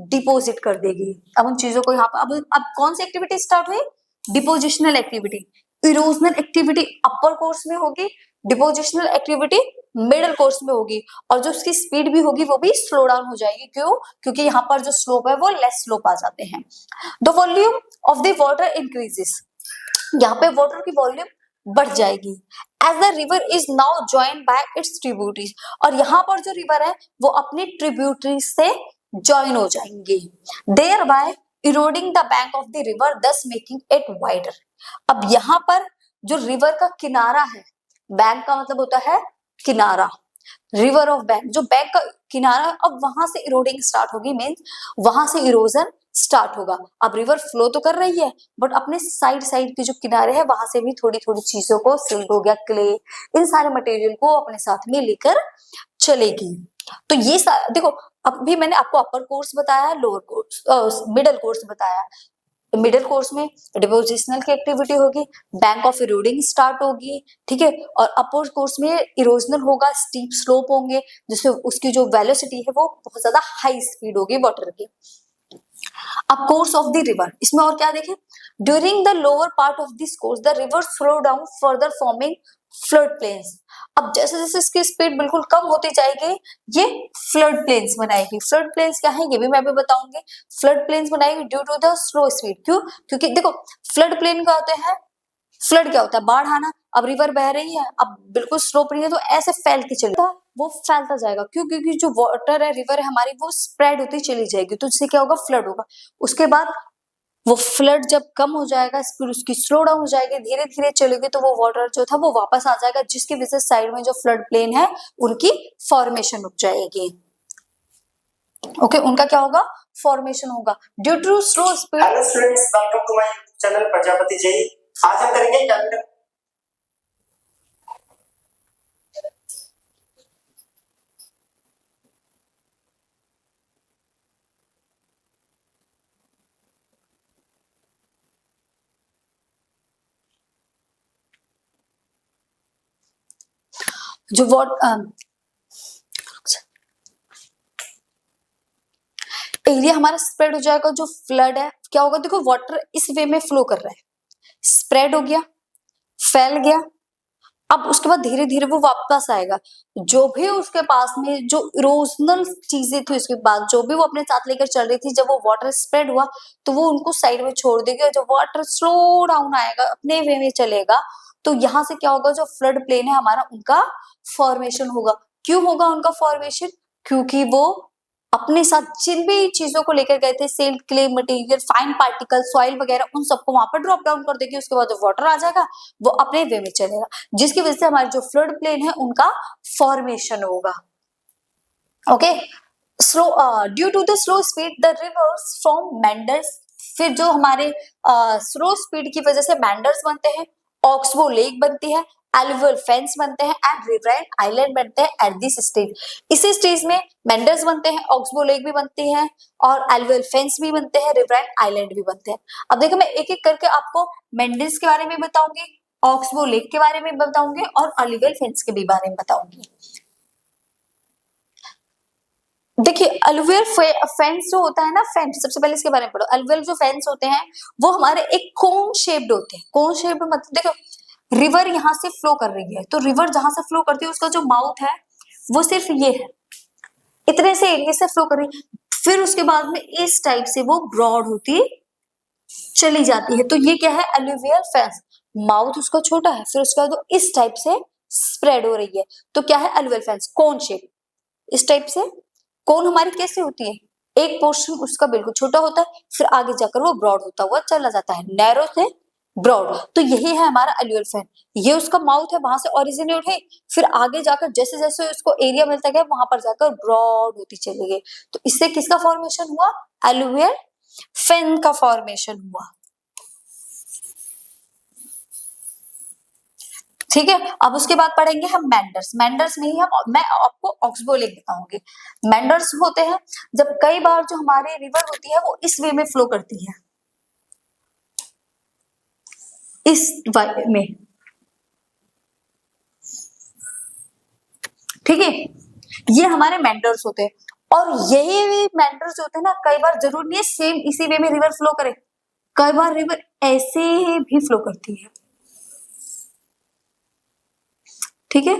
डिपोजिट कर देगी। अब उन चीजों को यहाँ पर अब कौन सी एक्टिविटी स्टार्ट हुई, डिपोजिशनल एक्टिविटी। इरोजनल एक्टिविटी अपर कोर्स में होगी, डिपोजिशनल एक्टिविटी मिडिल कोर्स में होगी, और जो उसकी स्पीड भी होगी वो भी स्लो डाउन हो जाएगी। क्यों, क्योंकि यहाँ पर जो स्लोप है वो लेस स्लोप आ जाते हैं। The volume of the water increases, यहाँ पे वाटर की वॉल्यूम बढ़ जाएगी। As the river is now joined by its tributaries, और यहाँ पर जो रिवर है वो अपनी ट्रिब्यूटरीज से ज्वाइन हो जाएंगे। Thereby eroding the bank of the river, thus making it wider. अब यहाँ पर जो रिवर का किनारा है, बैंक का मतलब होता है किनारा, रिवर ऑफ बैंक, जो बैंक का किनारा, अब वहां से इरोडिंग स्टार्ट होगी, मीन्स वहां से इरोजन स्टार्ट होगा। अब रिवर फ्लो तो कर रही है बट अपने साइड साइड के जो किनारे हैं वहां से भी थोड़ी थोड़ी चीजों को, सिल्ट हो गया, क्ले, इन सारे मटेरियल को अपने साथ में लेकर चलेगी। तो ये देखो, अभी मैंने आपको अपर कोर्स बताया, लोअर कोर्स, मिडल कोर्स बताया। मिडिल कोर्स में डिपोजिशनल की एक्टिविटी होगी, बैंक ऑफ इरोडिंग स्टार्ट होगी, ठीक है, और अपर कोर्स में इरोजनल होगा, स्टीप स्लोप होंगे, जिससे उसकी जो वेलोसिटी है वो बहुत ज्यादा हाई स्पीड होगी वाटर की। अब कोर्स ऑफ द रिवर, इसमें और क्या देखें, during the lower part of this course the river flow down further forming flood plains. अब जैसे जैसे इसकी स्पीड बिल्कुल कम होती जाएगी ये फ्लड प्लेन्स बनाएगी। फ्लड प्लेन्स क्या है ये भी मैं अभी बताऊंगी। फ्लड प्लेन्स बनाएगी due to the slow speed. क्यों? क्योंकि देखो फ्लड प्लेन क्या होते हैं, फ्लड क्या होता है, बाढ़ आना। अब रिवर बह रही है, अब बिल्कुल स्लो रही है तो ऐसे फैलती चलेगा, वो फैलता जाएगा। क्यों? क्योंकि जो वाटर है, रिवर है हमारी, वो स्प्रेड होती चली जाएगी, तो इससे क्या होगा, फ्लड होगा। उसके बाद वो फ्लड जब कम हो जाएगा, स्पीड उसकी स्लो डाउन हो जाएगी, धीरे धीरे चलेगी, तो वो वाटर जो था वो वापस आ जाएगा, जिसकी वजह से साइड में जो फ्लड प्लेन है उनकी फॉर्मेशन रुक जाएगी। ओके, उनका क्या होगा, फॉर्मेशन होगा due to slow speed. Hello students, welcome to my channel Prajapati ji. आज हम करेंगे कैपिटल जो एरिया हमारा स्प्रेड हो जाएगा। जो फ्लड है क्या होगा, देखो वाटर इस वे में फ्लो कर रहा है, स्प्रेड हो गया, फैल गया, अब उसके बाद धीरे धीरे वो वापस आएगा। जो भी उसके पास में जो इरोजनल चीजें थी उसके पास, जो भी वो अपने साथ लेकर चल रही थी, जब वो वाटर स्प्रेड हुआ तो वो उनको साइड में छोड़ देगी, और जब वाटर स्लो डाउन आएगा, अपने वे में चलेगा, तो यहाँ से क्या होगा, जो फ्लड प्लेन है हमारा, उनका फॉर्मेशन होगा। क्यों होगा उनका फॉर्मेशन? क्योंकि वो अपने साथ जिन भी चीजों को लेकर गए थे, silt, clay, material, fine particle, soil वगैरह, उन सबको वहां पर ड्रॉप डाउन कर देगी। उसके बाद जो वाटर आ जाएगा वो अपने वे में चलेगा, जिसकी वजह से हमारे जो फ्लड प्लेन है उनका फॉर्मेशन होगा। Okay, slow due to the slow speed the rivers from meanders. फिर जो हमारे स्लो स्पीड की वजह से मेंडर्स बनते हैं, ऑक्सबो लेक बनती है, एलुवियल फेंस बनते हैं, एंड रिवराइन आइलैंड बनते हैं एट दिस स्टेज। इसी स्टेज में मेंडर्स बनते हैं, ऑक्सबो लेक भी बनती है, और एलुवियल फेंस भी बनते हैं, रिवराइन आइलैंड भी बनते हैं। अब देखो मैं एक एक करके आपको मेंडर्स के बारे में बताऊंगी, ऑक्सबो लेक के बारे में बताऊंगी, और एलुवियल फेंस के भी बारे में बताऊंगी। देखिए अलुवियल फेंस जो होता है ना, फेंस, सबसे पहले इसके बारे में पढ़ो। अलुवियल जो फेंस होते हैं वो हमारे एक कोन शेप्ड होते हैं। कोन शेप्ड मतलब देखो, रिवर यहाँ से फ्लो कर रही है, तो रिवर जहां से फ्लो करती है उसका जो माउथ है वो सिर्फ ये है, इतने से एरिया से फ्लो कर रही है। फिर उसके बाद में इस टाइप से वो ब्रॉड होती चली जाती है, तो ये क्या है, अलुवियल फेंस। माउथ उसका छोटा है, फिर उसके बाद वो इस टाइप से स्प्रेड हो रही है, तो क्या है, अलुवियल फेंस, कोन शेप। इस टाइप से कोन हमारी कैसे होती है, एक पोर्शन उसका बिल्कुल छोटा होता है, फिर आगे जाकर वो ब्रॉड होता हुआ चला जाता है, नैरो से ब्रॉड। तो यही है हमारा अलुवियल फैन। ये उसका माउथ है, वहां से ओरिजिनेट है, फिर आगे जाकर जैसे जैसे उसको एरिया मिलता गया वहां पर जाकर ब्रॉड होती चली गई। तो इससे किसका फॉर्मेशन हुआ, अलुवियल फैन का फॉर्मेशन हुआ। ठीक है, अब उसके बाद पढ़ेंगे हम मेंडर्स। मेंडर्स नहीं, हम मैं आपको ऑक्सबो लेक बताऊंगी। मेंडर्स होते हैं जब कई बार जो हमारी रिवर होती है वो इस वे में फ्लो करती है, इस वे में, ठीक है, ये हमारे मेंडर्स होते हैं। और यही मेंडर्स होते हैं ना, कई बार जरूर नहीं है सेम इसी वे में रिवर फ्लो करे, कई बार रिवर ऐसे भी फ्लो करती है, ठीक है,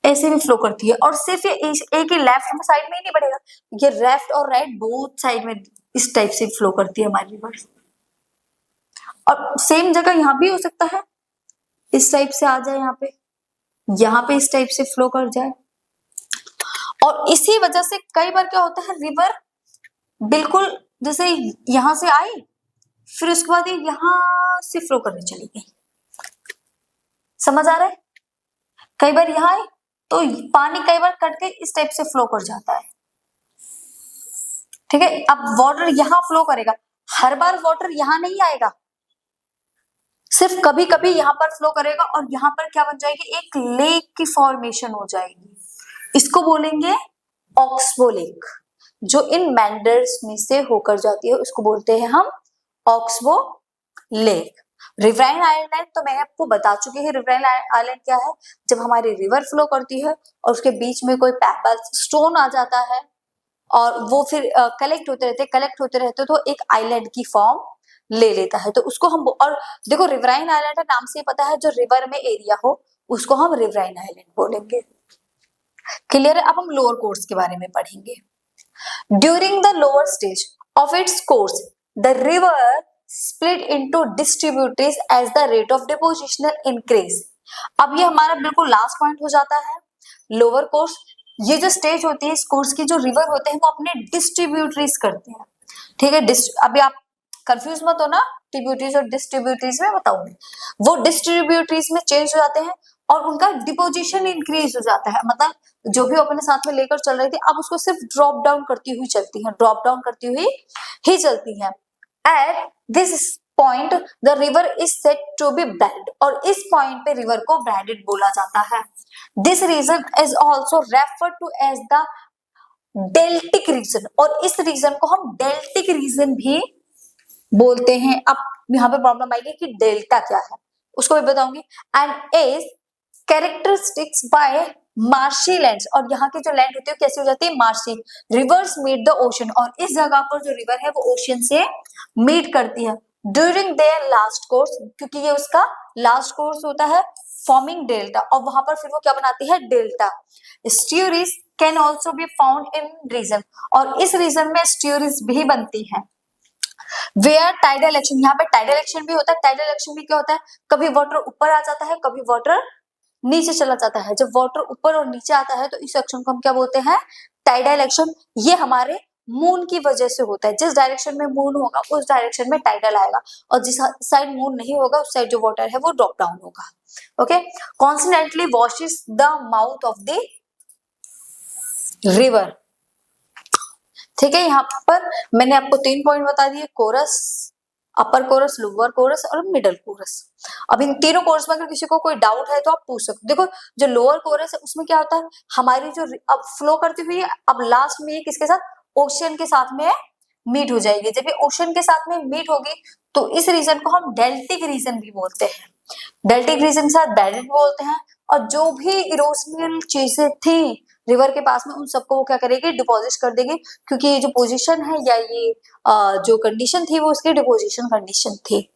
ऐसे भी फ्लो करती है। और सिर्फ ये एक ही लेफ्ट साइड में ही नहीं बढ़ेगा, ये लेफ्ट और राइट बोथ साइड में इस टाइप से फ्लो करती है हमारी रिवर। और सेम जगह यहाँ भी हो सकता है, इस टाइप से आ जाए यहाँ पे इस टाइप से फ्लो कर जाए। और इसी वजह से कई बार क्या होता है, रिवर बिल्कुल जैसे यहां से आई, फिर उसके बाद यहां से फ्लो करने चली गई। समझ आ रहा है? कई बार यहाँ आए तो पानी कई बार कट के इस टाइप से फ्लो कर जाता है, ठीक है। अब वाटर यहाँ फ्लो करेगा, हर बार वाटर यहाँ नहीं आएगा, सिर्फ कभी कभी यहाँ पर फ्लो करेगा और यहाँ पर क्या बन जाएगी, एक लेक की फॉर्मेशन हो जाएगी। इसको बोलेंगे ऑक्सबो लेक, जो इन मेंडर्स में से होकर जाती है, उसको बोलते हैं हम ऑक्सबो लेक। रिवराइन आइलैंड तो मैं आपको बता चुकी है, रिवराइन आइलैंड क्या है, जब हमारी रिवर फ्लो करती है और उसके बीच में कोई पेबल स्टोन आ जाता है और वो फिर कलेक्ट होते रहते तो एक आइलैंड की फॉर्म ले लेता है, तो उसको हम, और देखो रिवराइन आइलैंड है, नाम से ही पता है जो रिवर में एरिया हो उसको हम रिवराइन आइलैंड बोलेंगे। क्लियर है। अब हम लोअर कोर्स के बारे में पढ़ेंगे। During the lower stage of its course the river split into distributaries as the rate of depositional increase. अब ये हमारा बिल्कुल लास्ट पॉइंट हो जाता है। लोअर कोर्स, ये जो स्टेज होती है इस कोर्स की, जो रिवर होते हैं वो अपने डिस्ट्रीब्यूटरीज करते हैं, ठीक है। अभी आप कंफ्यूज मत हो ना, ट्रिब्यूटरीज और डिस्ट्रीब्यूटरीज में बताऊंगी। वो डिस्ट्रीब्यूटरीज में चेंज हो जाते हैं और उनका डिपोजिशन इंक्रीज हो जाता है, मतलब जो भी अपने साथ में लेकर चल रही थी अब उसको सिर्फ ड्रॉप डाउन करती हुई चलती है, ड्रॉप डाउन करती हुई ही चलती है। At this point the river is said to be braided, और इस पॉइंट पे रिवर को ब्रेडेड बोला जाता है। This region is also referred to as the deltaic region, और इस रीजन को हम डेल्टिक रीजन भी बोलते हैं। अब यहाँ पे प्रॉब्लम आएगी कि डेल्टा क्या है, उसको भी बताऊंगी। And is characteristics by marshy lands, और यहाँ की जो लैंड होती है कैसी हो जाती है, marshy. Rivers meet the ocean, और इस जगह पर जो रिवर है वो ओशन से मीट करती है ड्यूरिंग देयर लास्ट कोर्स, क्योंकि ये उसका लास्ट कोर्स होता है, फॉर्मिंग डेल्टा, और वहां पर फिर वो क्या बनाती है, delta. Estuaries can also be found in region, और इस रीजन में स्ट्यूरीज भी बनती है। वेयर टाइडल एक्शन, यहाँ पे टाइडल एक्शन भी होता है। टाइडल एक्शन भी क्या होता है, कभी वाटर ऊपर आ जाता है, कभी वाटर नीचे चला जाता है। जब वाटर ऊपर और नीचे आता है तो इस एक्शन को हम क्या बोलते हैं, टाइडल एक्शन। ये हमारे मून की वजह से होता है, जिस डायरेक्शन में मून होगा उस डायरेक्शन में टाइडल आएगा, और जिस साइड मून नहीं होगा उस साइड जो वाटर है वो ड्रॉप डाउन होगा। Okay, constantly washes the mouth of the river, ठीक है। यहाँ पर मैंने आपको 3 पॉइंट बता दिए, कोरस, अपर कोरस, लोअर कोरस और मिडल कोरस। अब इन तीनों कोरस में अगर किसी को कोई डाउट है तो आप पूछ सकते हो। देखो जो लोअर कोरस है उसमें क्या होता है, हमारी जो अब फ्लो करती हुई है, अब लास्ट में ये किसके साथ, ओशियन के साथ में मीट हो जाएगी। जब ये ओशियन के साथ में मीट होगी तो इस रीजन को हम डेल्टिक रीजन भी बोलते हैं, डेल्टिक रीजन के साथ बैडेड बोलते हैं। और जो भी इरोजनल चीजें थी रिवर के पास में उन सबको वो क्या करेगी, डिपॉजिट कर देगी, क्योंकि ये जो पोजीशन है या ये जो कंडीशन थी वो उसकी डिपोजिशन कंडीशन थी।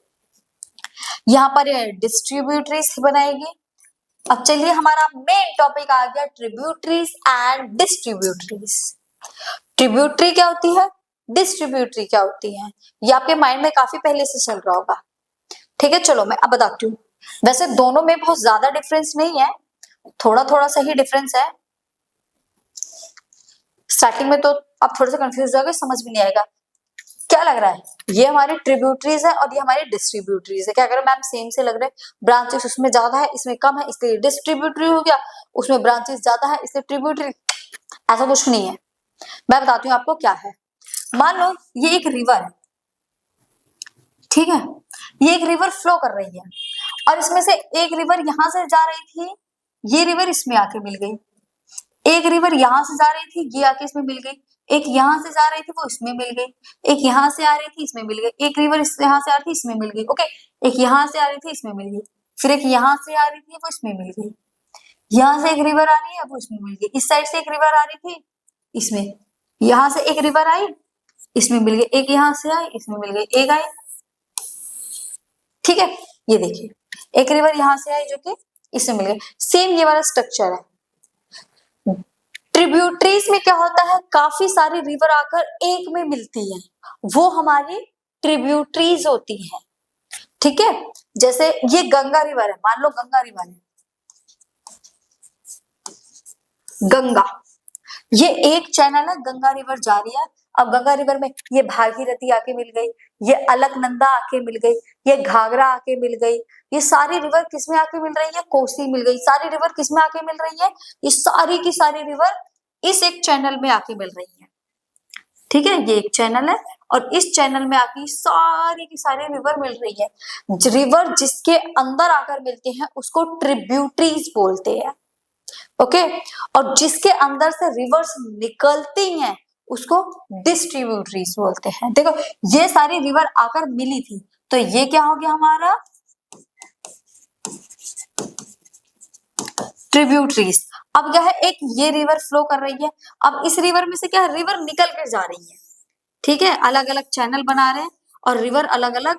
यहाँ पर डिस्ट्रीब्यूटरीज बनाएगी। अब चलिए हमारा मेन टॉपिक आ गया, ट्रिब्यूटरीज एंड डिस्ट्रीब्यूटरीज। ट्रिब्यूटरी क्या होती है, डिस्ट्रीब्यूटरी क्या होती है, ये आपके माइंड में काफी पहले से चल रहा होगा, ठीक है। चलो मैं अब बताती हूँ। वैसे दोनों में बहुत ज्यादा डिफरेंस नहीं है, थोड़ा थोड़ा सा ही डिफरेंस है। स्टार्टिंग में तो आप थोड़ा सा कंफ्यूज हो गए, समझ में नहीं आएगा क्या लग रहा है, ये हमारी ट्रिब्यूटरीज है और ये हमारी डिस्ट्रीब्यूटरीज है। क्या करें मैम, सेम से लग रहे, ब्रांचेस उसमें ज्यादा है इसमें कम है इसलिए डिस्ट्रीब्यूटरी हो गया, उसमें ब्रांचेस ज्यादा है इसलिए ट्रिब्यूटरी। ऐसा कुछ नहीं है, मैं बताती हूँ आपको क्या है। मान लो ये एक रिवर है, ठीक है, ये एक रिवर फ्लो कर रही है और इसमें से एक रिवर यहां से जा रही थी, ये रिवर इसमें आके मिल गई। एक रिवर यहां से जा रही थी, ये आके इसमें मिल गई। एक यहां से जा रही थी, वो इसमें मिल गई। एक यहां से आ रही थी, इसमें मिल गई। एक रिवर यहाँ से आ रही थी, इसमें मिल गई। ओके, एक यहां से आ रही थी, इसमें मिल गई। फिर एक यहां से आ रही थी, वो इसमें मिल गई। यहाँ से एक रिवर आ रही है, वो इसमें मिल गई। इस साइड से एक रिवर आ रही थी, इसमें। यहाँ से एक रिवर आई, इसमें मिल गई। एक यहाँ से आई, इसमें मिल गई। एक आई, ठीक है। ये देखिए, एक रिवर यहाँ से आई जो कि इसमें मिल गई। सेम ये वाला स्ट्रक्चर है। ट्रिब्यूटरीज में क्या होता है, काफी सारी रिवर आकर एक में मिलती है, वो हमारी ट्रिब्यूटरीज होती है, ठीक है। जैसे ये गंगा रिवर है, मान लो गंगा रिवर है, गंगा, ये एक चैनल है, गंगा रिवर जा रही है। अब गंगा रिवर में ये भागीरथी आके मिल गई, ये अलकनंदा आके मिल गई, ये घाघरा आके मिल गई। ये सारी रिवर किसमें आके मिल रही है, कोसी मिल गई। सारी रिवर किसमें आके मिल रही है, ये सारी की सारी रिवर इस एक चैनल में आके मिल रही है, ठीक ठीक है, ये एक चैनल है और इस चैनल में आके सारी की सारी रिवर मिल रही है। रिवर जिसके अंदर आकर मिलती हैं उसको ट्रिब्यूटरीज बोलते हैं। ओके, और जिसके अंदर से रिवर्स निकलती हैं उसको डिस्ट्रीब्यूटरीज बोलते हैं। देखो ये सारी रिवर आकर मिली थी तो ये क्या हो गया हमारा ट्रिब्यूटरीज। अब क्या है, एक ये रिवर फ्लो कर रही है, अब इस रिवर में से क्या है, रिवर निकल कर जा रही है। ठीक है, अलग अलग चैनल बना रहे हैं और रिवर अलग अलग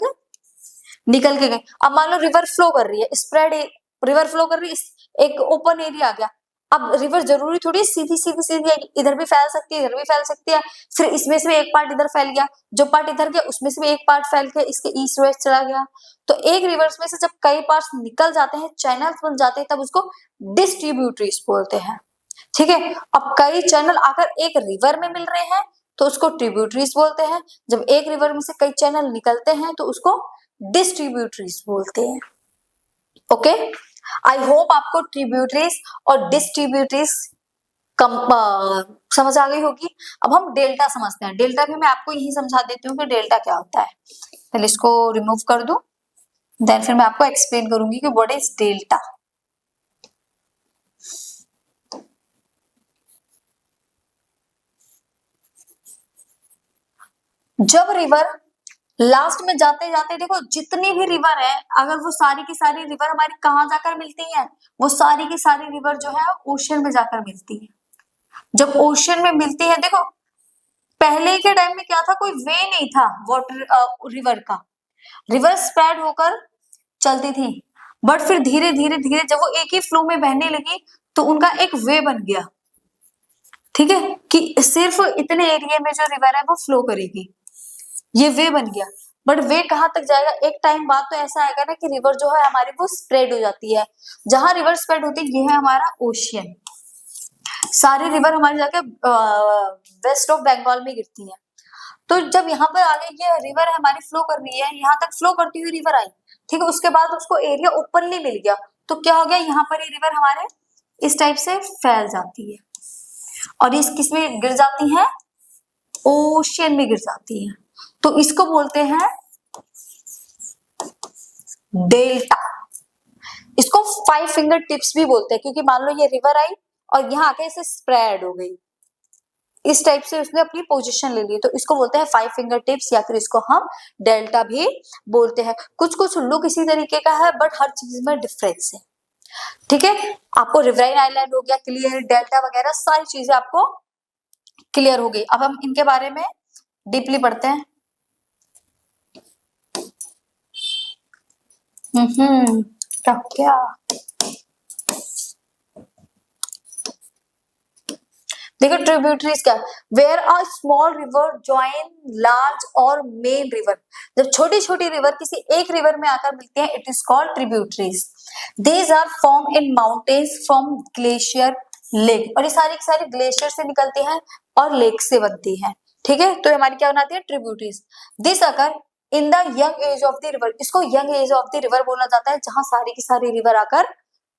निकल के गए। अब मान लो रिवर फ्लो कर रही है, स्प्रेड रिवर फ्लो कर रही है, एक ओपन एरिया आ गया। अब रिवर जरूरी थोड़ी सीधी सीधी सीधी इधर भी फैल सकती है, इधर भी फैल सकती है। फिर इसमें से एक पार्ट इधर फैल गया, जो पार्ट इधर गया उसमें से भी एक पार्ट फैल के इसके ईस्ट वेस्ट चला गया। तो एक रिवर्स में से जब कई पार्ट्स निकल जाते हैं, चैनल्स बन जाते हैं, तब उसको डिस्ट्रीब्यूटरीज बोलते हैं। ठीक है, अब कई चैनल आकर एक रिवर में मिल रहे हैं तो उसको ट्रिब्यूटरीज बोलते हैं। जब एक रिवर में से कई चैनल निकलते हैं तो उसको डिस्ट्रीब्यूटरीज बोलते हैं। ओके, आई होप आपको ट्रिब्यूटरीज और डिस्ट्रीब्यूटरीज समझ आ गई होगी। अब हम डेल्टा समझते हैं। डेल्टा भी मैं आपको यही समझा देती हूँ कि डेल्टा क्या होता है। पहले इसको रिमूव कर दूं, देन फिर मैं आपको एक्सप्लेन करूंगी कि व्हाट इज डेल्टा। जब रिवर लास्ट में जाते जाते, देखो जितनी भी रिवर है, अगर वो सारी की सारी रिवर हमारी कहाँ जाकर मिलती है, वो सारी की सारी रिवर जो है ओशन में जाकर मिलती है। जब ओशन में मिलती है, देखो पहले के टाइम में क्या था, कोई वे नहीं था वाटर रिवर का, रिवर स्प्रेड होकर चलती थी। बट फिर धीरे धीरे धीरे जब वो एक ही फ्लो में बहने लगी तो उनका एक वे बन गया। ठीक है, कि सिर्फ इतने एरिया में जो रिवर है वो फ्लो करेगी, ये वे बन गया। बट वे कहाँ तक जाएगा, एक टाइम बाद तो ऐसा आएगा ना कि रिवर जो है हमारी वो स्प्रेड हो जाती है। जहां रिवर स्प्रेड होती है ये है हमारा ओशियन। सारी रिवर हमारी जाके वेस्ट ऑफ बंगाल में गिरती है। तो जब यहाँ पर आगे ये रिवर हमारी फ्लो कर रही है, यहाँ तक फ्लो करती हुई रिवर आई, ठीक है, उसके बाद उसको एरिया ओपनली मिल गया तो क्या हो गया, यहाँ पर ये रिवर हमारे इस टाइप से फैल जाती है और इस किस में गिर जाती है, ओशियन में गिर जाती है। तो इसको बोलते हैं डेल्टा। इसको 5 फिंगर टिप्स भी बोलते हैं क्योंकि मान लो ये रिवर आई और यहाँ आके इसे स्प्रेड हो गई, इस टाइप से उसने अपनी पोजीशन ले ली, तो इसको बोलते हैं 5 फिंगर टिप्स या फिर इसको हम डेल्टा भी बोलते हैं। कुछ कुछ लुक इसी तरीके का है बट हर चीज में डिफरेंस है। ठीक है, आपको रिवराइन आइलैंड हो गया क्लियर, डेल्टा वगैरह सारी चीजें आपको क्लियर हो गई। अब हम इनके बारे में डीपली पढ़ते हैं। क्या देखो ट्रिब्यूटरीज क्या, where a small river join large और मेन रिवर। जब छोटी छोटी रिवर किसी एक रिवर में आकर मिलती है it is called tributaries. These are form in mountains from glacier lake, और ये सारी की सारी ग्लेशियर से निकलती हैं और लेक से बनती हैं। ठीक है, तो हमारी क्या बनाती है tributaries. This occur in the young age of the river, इसको young age of the river बोला जाता है, जहां सारी की सारी रिवर आकर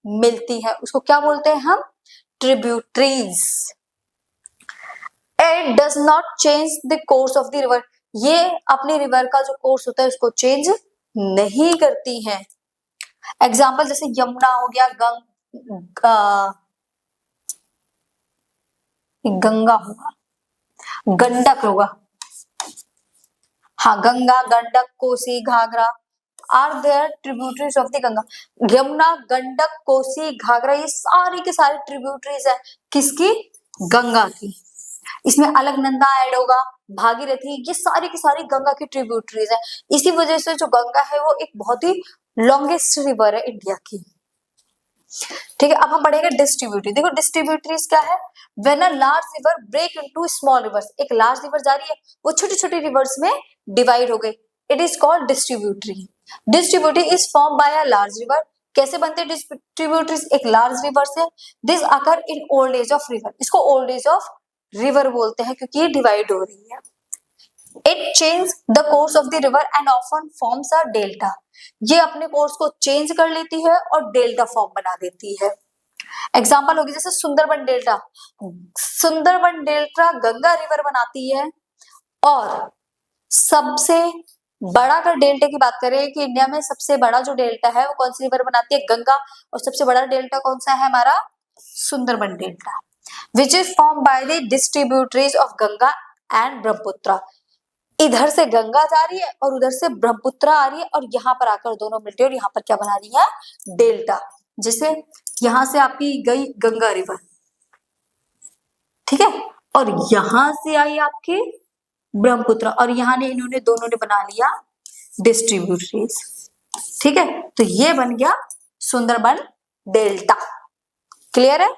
मिलती है उसको क्या बोलते हैं हम, tributaries. It does not change the course of the river, ये अपनी रिवर का जो कोर्स होता है उसको चेंज नहीं करती है। एग्जाम्पल जैसे यमुना हो गया, गंगा होगा, गंडक होगा, हाँ Ganga, Gandak, Kosi, Ghaghara are their tributaries of the Ganga. Yamuna, Gandak, Kosi, Ghaghara ये सारी के सारे ट्रिब्यूटरीज है किसकी, गंगा की। इसमें अलकनंदा ऐड होगा, भागीरथी, ये सारी की सारी गंगा की ट्रिब्यूटरीज है। इसी वजह से जो गंगा है वो एक बहुत ही लॉन्गेस्ट रिवर है इंडिया की। ठीक है, अब हम पढ़ेंगे डिस्ट्रीब्यूटरी। देखो डिस्ट्रीब्यूटरीज क्या है, when a large river break into small rivers, एक लार्ज रिवर जा रही है वो छोटी छोटी रिवर्स में डिवाइड हो गई, it is called distributary. Distributary is form by a large river. कैसे बनते हैं डिस्ट्रीब्यूटरीज, एक लार्ज रिवर से। This occur in old age of river, इसको ओल्ड एज ऑफ रिवर बोलते हैं क्योंकि ये डिवाइड हो रही है। It change the course of the river and often forms a delta, ये अपने कोर्स को चेंज कर लेती है और डेल्टा फॉर्म बना देती है। एग्जांपल होगी जैसे Sundarban delta, Sundarban delta Ganga river बनाती है और सबसे बड़ा, अगर डेल्टा की बात करें कि इंडिया में सबसे बड़ा जो डेल्टा है वो कौन सी रिवर बनाती है, गंगा, और सबसे बड़ा डेल्टा कौन सा है हमारा, Sundarban delta, which is form by the distributaries of Ganga and Brahmaputra. इधर से गंगा जा रही है और उधर से ब्रह्मपुत्र आ रही है और यहाँ पर आकर दोनों मिलते हैं और यहाँ पर क्या बना रही है, डेल्टा। जैसे यहां से आपकी गई गंगा रिवर, ठीक है, और यहां से आई आपकी ब्रह्मपुत्र, और यहाँ ने इन्होंने दोनों ने बना लिया डिस्ट्रीब्यूटरीज, ठीक है, तो ये बन गया सुंदरबन डेल्टा। क्लियर है?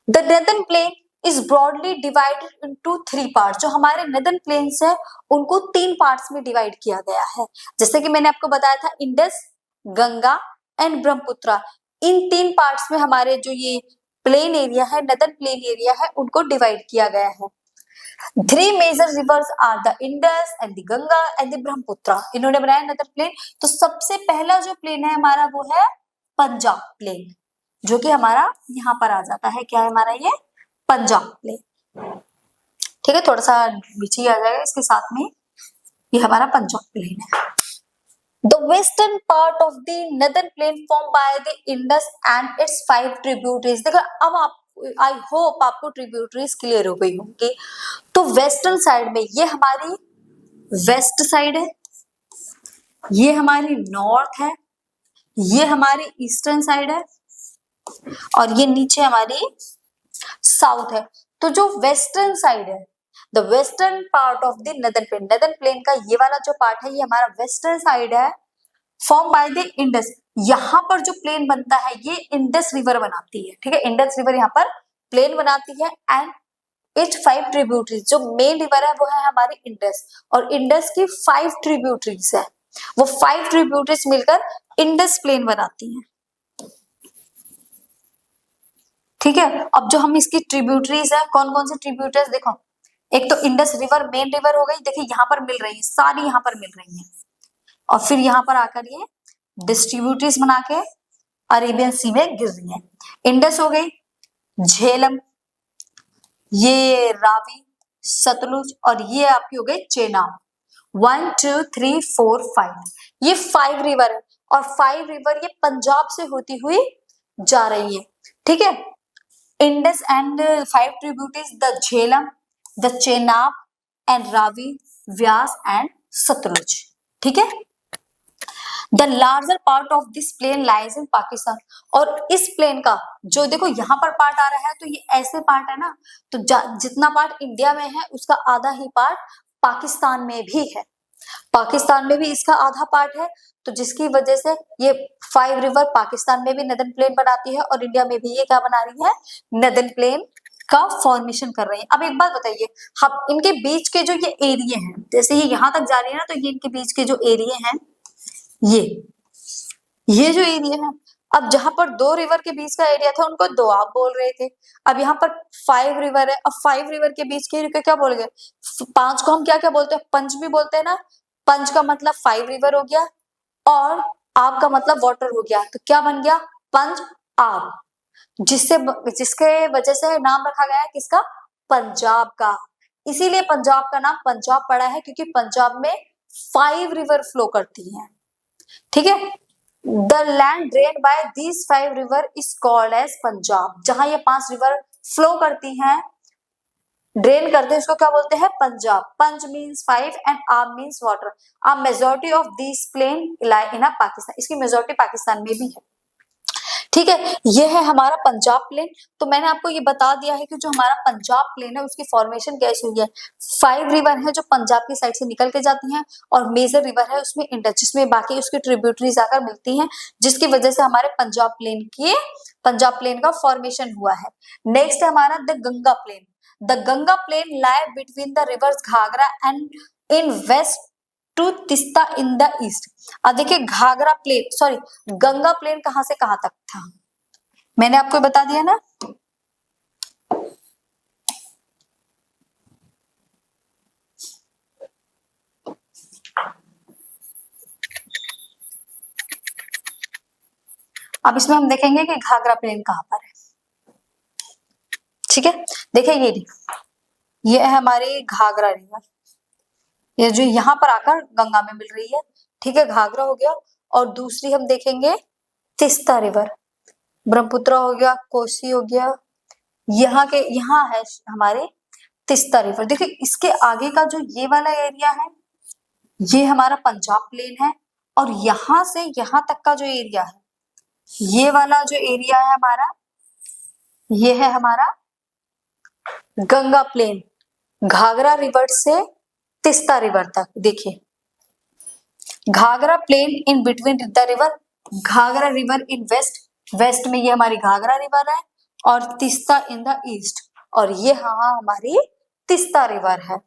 The northern plain is broadly divided into 3 parts. जो हमारे नदर्न प्लेन्स है उनको 3 पार्ट्स में डिवाइड किया गया है। जैसे कि मैंने आपको बताया था, इंडस, गंगा एंड ब्रह्मपुत्र, इन 3 पार्ट्स में हमारे जो ये प्लेन एरिया है, नदर्न प्लेन एरिया है, उनको डिवाइड किया गया है। 3 major rivers are the Indus and the Ganga and the Brahmaputra. इन्होंने बनाया नदर्न प्लेन। तो सबसे पहला जो प्लेन है हमारा वो है पंजाब प्लेन, जो कि हमारा यहाँ पर आ जाता है। क्या है हमारा ये, पंजाब प्लेन, ठीक है, थोड़ा सा नीचे आ जाएगा इसके साथ में, ये हमारा पंजाब प्लेन है। The western part of the northern plain formed by the Indus and its 5 tributaries। देखो अब आप, आई होप आपको ट्रिब्यूटरीज क्लियर हो गई होंगी। तो वेस्टर्न साइड में ये हमारी वेस्ट साइड है, ये हमारी नॉर्थ है, ये हमारी ईस्टर्न साइड है, और ये नीचे हमारी साउथ है। तो जो वेस्टर्न साइड है, the western part of the northern plane का ये वाला जो पार्ट है, ये हमारा वेस्टर्न साइड है, फॉर्म बाय द इंडस। यहाँ पर जो प्लेन बनता है ये इंडस रिवर बनाती है, ठीक है, इंडस रिवर यहाँ पर प्लेन बनाती है। एंड इट्स 5 ट्रिब्यूटरीज, जो मेन रिवर है वो है हमारी इंडस, और इंडस की 5 ट्रिब्यूटरीज है, वो 5 ट्रिब्यूटरीज मिलकर इंडस प्लेन बनाती हैं, ठीक है। अब जो हम इसकी ट्रिब्यूटरीज है, कौन कौन से ट्रिब्यूटरीज, देखो, एक तो इंडस रिवर मेन रिवर हो गई, देखिए यहाँ पर मिल रही है, सारी यहाँ पर मिल रही है, और फिर यहाँ पर आकर ये डिस्ट्रीब्यूटरीज बना के अरेबियन सी में गिर रही है। इंडस हो गई, झेलम, ये रावी, सतलुज, और ये आपकी हो गई चेनाब। 1 2 3 4 5, ये 5 रिवर है, और 5 रिवर ये पंजाब से होती हुई जा रही है, ठीक है। Indus and 5 tributaries, the Jhelum, the Chenab and Ravi, Beas and Sutlej, ठीक है। The larger part of this plain lies in Pakistan. और इस प्लेन का जो देखो यहाँ पर पार्ट आ रहा है, तो ये ऐसे पार्ट है ना, तो जितना पार्ट इंडिया में है उसका आधा ही पार्ट पाकिस्तान में भी है, पाकिस्तान में भी इसका आधा पार्ट है। तो जिसकी वजह से ये 5 रिवर पाकिस्तान में भी नदर्न प्लेन बनाती है, और इंडिया में भी ये क्या बना रही है, नदर्न प्लेन का फॉर्मेशन कर रही है। अब एक बात बताइए, हम इनके बीच के जो ये एरिया हैं, जैसे ये यहाँ तक जा रही है ना, तो ये इनके बीच के जो एरिया हैं, ये जो एरिया है, अब जहां पर 2 रिवर के बीच का एरिया था उनको दोआब बोल रहे थे, अब यहाँ पर 5 रिवर है, अब 5 रिवर के बीच के एरिया क्या बोल गए, 5 को हम क्या क्या बोलते हैं, पंच भी बोलते हैं ना। पंच का मतलब 5 रिवर हो गया, और आब का मतलब वाटर हो गया, तो क्या बन गया, पंज आब, जिसके वजह से नाम रखा गया है किसका, पंजाब का। इसीलिए पंजाब का नाम पंजाब पड़ा है, क्योंकि पंजाब में 5 रिवर फ्लो करती हैं, ठीक है। The land drain by these 5 river is called as Punjab. जहां ये 5 रिवर फ्लो करती हैं, ड्रेन करते हैं, उसको क्या बोलते हैं, पंजाब। पंज मीन्स 5 एंड आब means water. A majority of this plain lie in Pakistan, इसकी मेजॉरिटी पाकिस्तान में भी है, ठीक है। ये है हमारा पंजाब प्लेन। तो मैंने आपको ये बता दिया है कि जो हमारा पंजाब प्लेन है उसकी फॉर्मेशन कैसे हुई है। 5 रिवर है जो पंजाब की साइड से निकल के जाती हैं, और मेजर रिवर है उसमें इंडस, जिसमें बाकी उसकी ट्रिब्यूटरीज आकर मिलती हैं, जिसकी वजह से हमारे पंजाब प्लेन का फॉर्मेशन हुआ है। नेक्स्ट है हमारा the Ganga plain. The Ganga plain lie between the rivers Ghaghara and in west to Teesta in the east. अब देखिए Ghaghara plain, sorry, Ganga plain कहां से कहां तक था, मैंने आपको बता दिया ना। अब इसमें हम देखेंगे कि घाघरा प्लेन कहाँ पर है। ठीक है, देखिए ये है हमारी घाघरा रिवर, ये जो यहाँ पर आकर गंगा में मिल रही है। ठीक है, घाघरा हो गया। और दूसरी हम देखेंगे तीस्ता रिवर, ब्रह्मपुत्र हो गया, कोसी हो गया, यहाँ है हमारे तीस्ता रिवर। देखिए इसके आगे का जो ये वाला एरिया है ये हमारा पंजाब प्लेन है, और यहां से यहां तक का जो एरिया है, ये वाला जो एरिया है हमारा, ये है हमारा गंगा प्लेन, घाघरा रिवर से तीस्ता रिवर तक। देखिए Ghaghara plain in between the river, Ghaghara river in west, west में ये हमारी घाघरा रिवर है, और तीस्ता इन द ईस्ट, और ये हमारी तीस्ता रिवर है।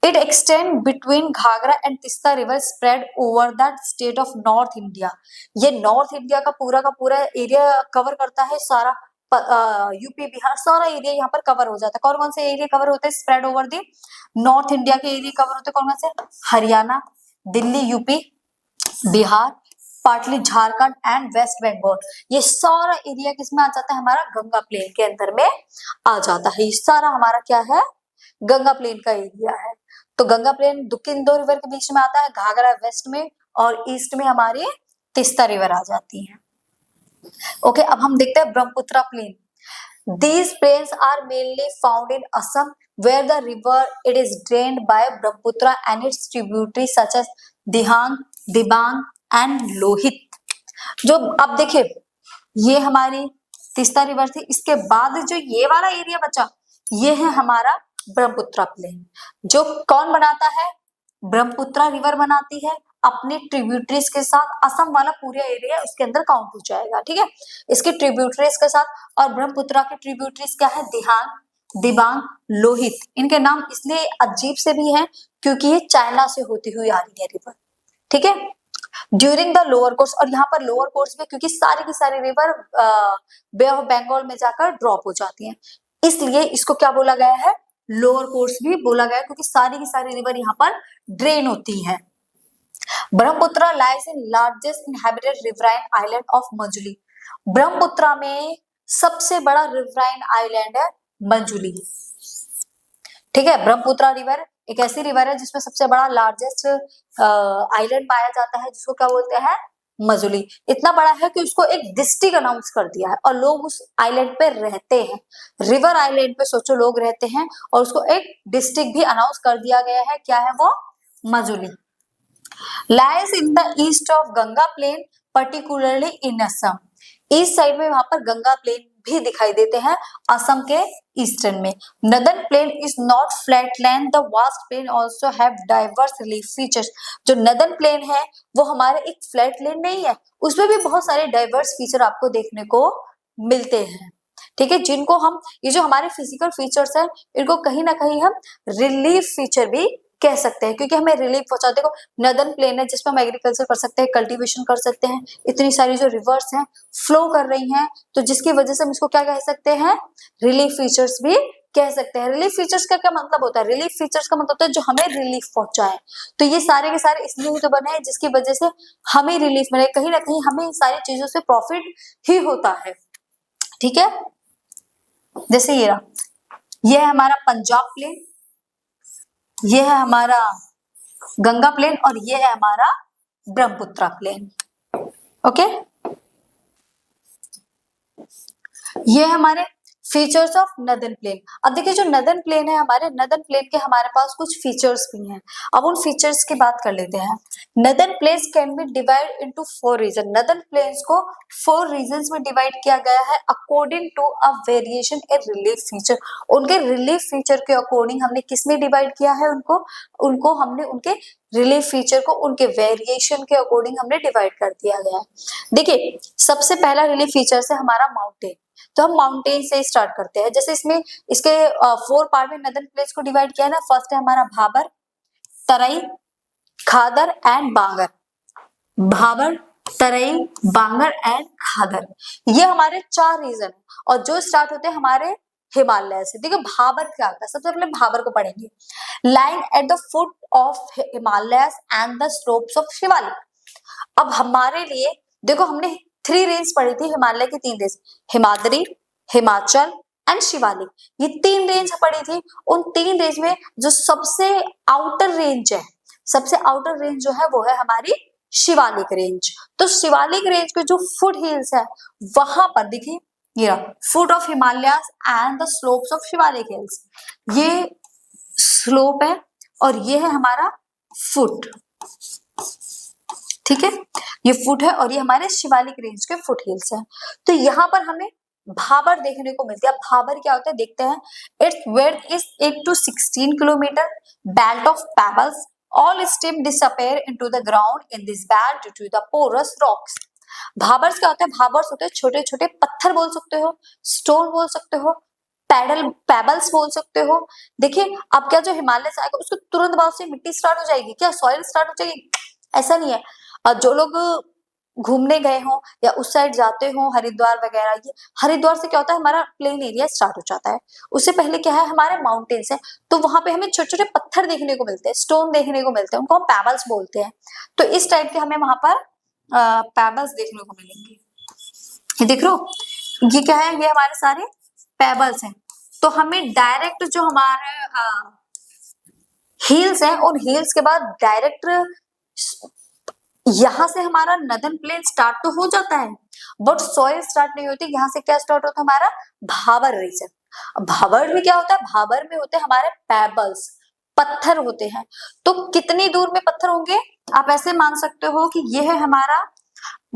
It extend between Ghagra and Tista river spread over the state of North India। ये नॉर्थ इंडिया का पूरा एरिया कवर करता है, सारा यूपी बिहार सारा एरिया यहाँ पर कवर हो जाता है। कौन कौन से एरिया कवर होते हैं spread over the north India के एरिया कवर होते हैं, कौन कौन से? Haryana, Delhi, UP, Bihar, partly Jharkhand and West Bengal. ये सारा एरिया किसमें आ जाता है? हमारा गंगा प्लेन के अंदर में आ जाता है। ये सारा हमारा क्या है? गंगा प्लेन का एरिया है। तो गंगा प्लेन किन दो रिवर के बीच में आता है? घाघरा वेस्ट में, और ईस्ट में हमारी तीस्ता रिवर आ जाती है। ओके, अब हम देखते हैं Brahmaputra plain. These plains are mainly found in Assam, where the river it is drained by Brahmaputra and its tributaries such as Dihang, Dibang and Lohit। जो अब देखिए ये हमारी तीस्ता रिवर थी, इसके बाद जो ये वाला एरिया बचा ये है हमारा ब्रह्मपुत्र प्लेन। जो कौन बनाता है? ब्रह्मपुत्र रिवर बनाती है अपने ट्रिब्यूटरीज के साथ। असम वाला पूरा एरिया उसके अंदर काउंट हो जाएगा। ठीक है, इसके ट्रिब्यूटरीज के साथ। और ब्रह्मपुत्र के ट्रिब्यूटरीज क्या है? दिहांग, दिबांग, लोहित। इनके नाम इसलिए अजीब से भी हैं क्योंकि ये चाइना से होती हुई आ रही है रिवर। ठीक है, ड्यूरिंग द लोअर कोर्स, और यहाँ पर लोअर कोर्स में क्योंकि सारी की सारी रिवर बे ऑफ बंगाल में जाकर ड्रॉप हो जाती हैं, इसलिए इसको क्या बोला गया है? लोअर कोर्स भी बोला गया, क्योंकि सारी की सारी रिवर यहाँ पर ड्रेन होती है। Brahmaputra lies in largest inhabited riverine island of Manjuli. Brahmaputra में सबसे बड़ा रिवराइन आइलैंड है मंजुली। ठीक है, ब्रह्मपुत्र रिवर एक ऐसी रिवर है जिसमें सबसे बड़ा लार्जेस्ट आइलैंड पाया जाता है, जिसको क्या बोलते हैं? मजुली। इतना बड़ा है कि उसको एक डिस्ट्रिक्ट अनाउंस कर दिया है, और लोग उस आइलैंड पे रहते हैं। रिवर आइलैंड पे सोचो लोग रहते हैं, और उसको एक डिस्ट्रिक्ट भी अनाउंस कर दिया गया है। क्या है वो? Majuli. Lies in the east of Ganga plain, particularly in Assam. East side में वहां पर गंगा प्लेन भी दिखाई देते हैं, असम के ईस्टर्न में। Northern plain is not flatland, the vast plain also have diverse relief features. जो नदर्न प्लेन है वो हमारे एक फ्लैट प्लेन नहीं है, उसमें भी बहुत सारे डाइवर्स फीचर आपको देखने को मिलते हैं। ठीक है, जिनको हम ये जो हमारे फिजिकल फीचर्स हैं इनको कहीं ना कहीं हम रिलीफ फीचर भी कह सकते हैं, क्योंकि हमें रिलीफ पहुंचा। देखो नदर्न प्लेन है जिसमें हम एग्रीकल्चर कर सकते हैं, कल्टीवेशन कर सकते हैं, इतनी सारी जो रिवर्स हैं फ्लो कर रही हैं, तो जिसकी वजह से हम इसको क्या कह सकते हैं? रिलीफ फीचर्स भी कह सकते हैं। रिलीफ फीचर्स का क्या मतलब होता है? रिलीफ फीचर्स का मतलब होता है जो हमें रिलीफ पहुंचाए। तो ये सारे के सारे इसलिए ही तो बने हैं जिसकी वजह से हमें रिलीफ मिले, कहीं ना कहीं हमें इन सारी चीजों से प्रॉफिट ही होता है। ठीक है, जैसे ये रहा, ये है हमारा पंजाब प्लेन, ये है हमारा गंगा प्लेन, और ये है हमारा ब्रह्मपुत्र प्लेन। ओके, ये है हमारे फीचर्स ऑफ नदर्न प्लेन। अब देखिए जो नदर्न प्लेन है हमारे, नदर्न प्लेन के हमारे पास कुछ फीचर्स भी हैं। अब उन फीचर्स की बात कर लेते हैं। Northern plains can be divide into 4 region. Northern plains को 4 रीजन्स में डिवाइड किया गया है according to a variation in relief feature. उनके रिलीफ फीचर के अकॉर्डिंग हमने किस में डिवाइड किया है? उनको हमने उनके रिलीफ फीचर को उनके वेरिएशन के अकॉर्डिंग हमने डिवाइड कर दिया गया है। देखिए सबसे पहला रिलीफ फीचर है हमारा माउंटेन, तो हम माउंटेन से स्टार्ट करते हैं। जैसे इसमें इसके 4 पार्ट में नदर्न प्लेन्स को डिवाइड किया है ना। फर्स्ट है हमारा भाबर, तराई, खादर एंड बांगर। भाबर, तराई, बांगर एंड खादर, ये हमारे 4 रीजन है, और जो स्टार्ट होते हैं हमारे हिमालय से। देखिए भाबर क्या होता है, सबसे पहले भाबर को पढ़ेंगे। Lying at the foot of Himalayas and the slopes of Shivalik. अब हमारे लिए देखो हमने 3 रेंज पड़ी थी, हिमालय की 3 रेंज, हिमाद्री, हिमाचल एंड शिवालिक, ये 3 रेंज पड़ी थी। उन 3 रेंज में जो सबसे आउटर रेंज है, सबसे आउटर रेंज जो है वो है हमारी शिवालिक रेंज। तो शिवालिक रेंज के जो फुट हिल्स है वहां पर देखिए, ये foot of Himalayas and the slopes of Shivalik hills, ये स्लोप है और ये है हमारा फुट, ठीक है, ये फुट है और ये हमारे शिवालिक रेंज के फुट हिल्स है। तो यहाँ पर हमें भाबर देखने को मिलती है। अब भाबर क्या होता है देखते हैं। Its width is 8 to 16 kilometre, belt of pebbles, all stem disappear into the ground in this belt due to the porous rocks. Bhabars क्या होते हैं, भाबर्स होते हैं छोटे छोटे पत्थर बोल सकते हो, स्टोन बोल सकते हो, पेबल्स बोल सकते हो। देखिए अब क्या, जो हिमालय से आएगा उसको तुरंत बाद से मिट्टी स्टार्ट हो जाएगी क्या, सॉइल स्टार्ट हो जाएगी, ऐसा नहीं है। जो लोग घूमने गए हो या उस साइड जाते हो हरिद्वार वगैरह, ये हरिद्वार से क्या होता है हमारा प्लेन एरिया स्टार्ट हो जाता है, उससे पहले क्या है हमारे माउंटेन्स है, तो वहां पे हमें छोटे छोटे पत्थर देखने को मिलते हैं, स्टोन देखने को मिलते हैं, उनको हम पेबल्स बोलते हैं। तो इस टाइप के हमें वहां पर पेबल्स देखने को मिलेंगे। ये देख लो, ये क्या है, ये हमारे सारे पेबल्स हैं। तो हमें डायरेक्ट जो हमारे हिल्स हैं, उन हिल्स के बाद डायरेक्ट यहां से हमारा नदन प्लेन स्टार्ट तो हो जाता है, बट सॉइल स्टार्ट नहीं होती। यहाँ से क्या स्टार्ट होता है हमारा भाबर रीजन। भाबर में क्या होता है, भाबर में होते हैं हमारे पेबल्स, पत्थर होते हैं। तो कितनी दूर में पत्थर होंगे, आप ऐसे मान सकते हो कि ये है हमारा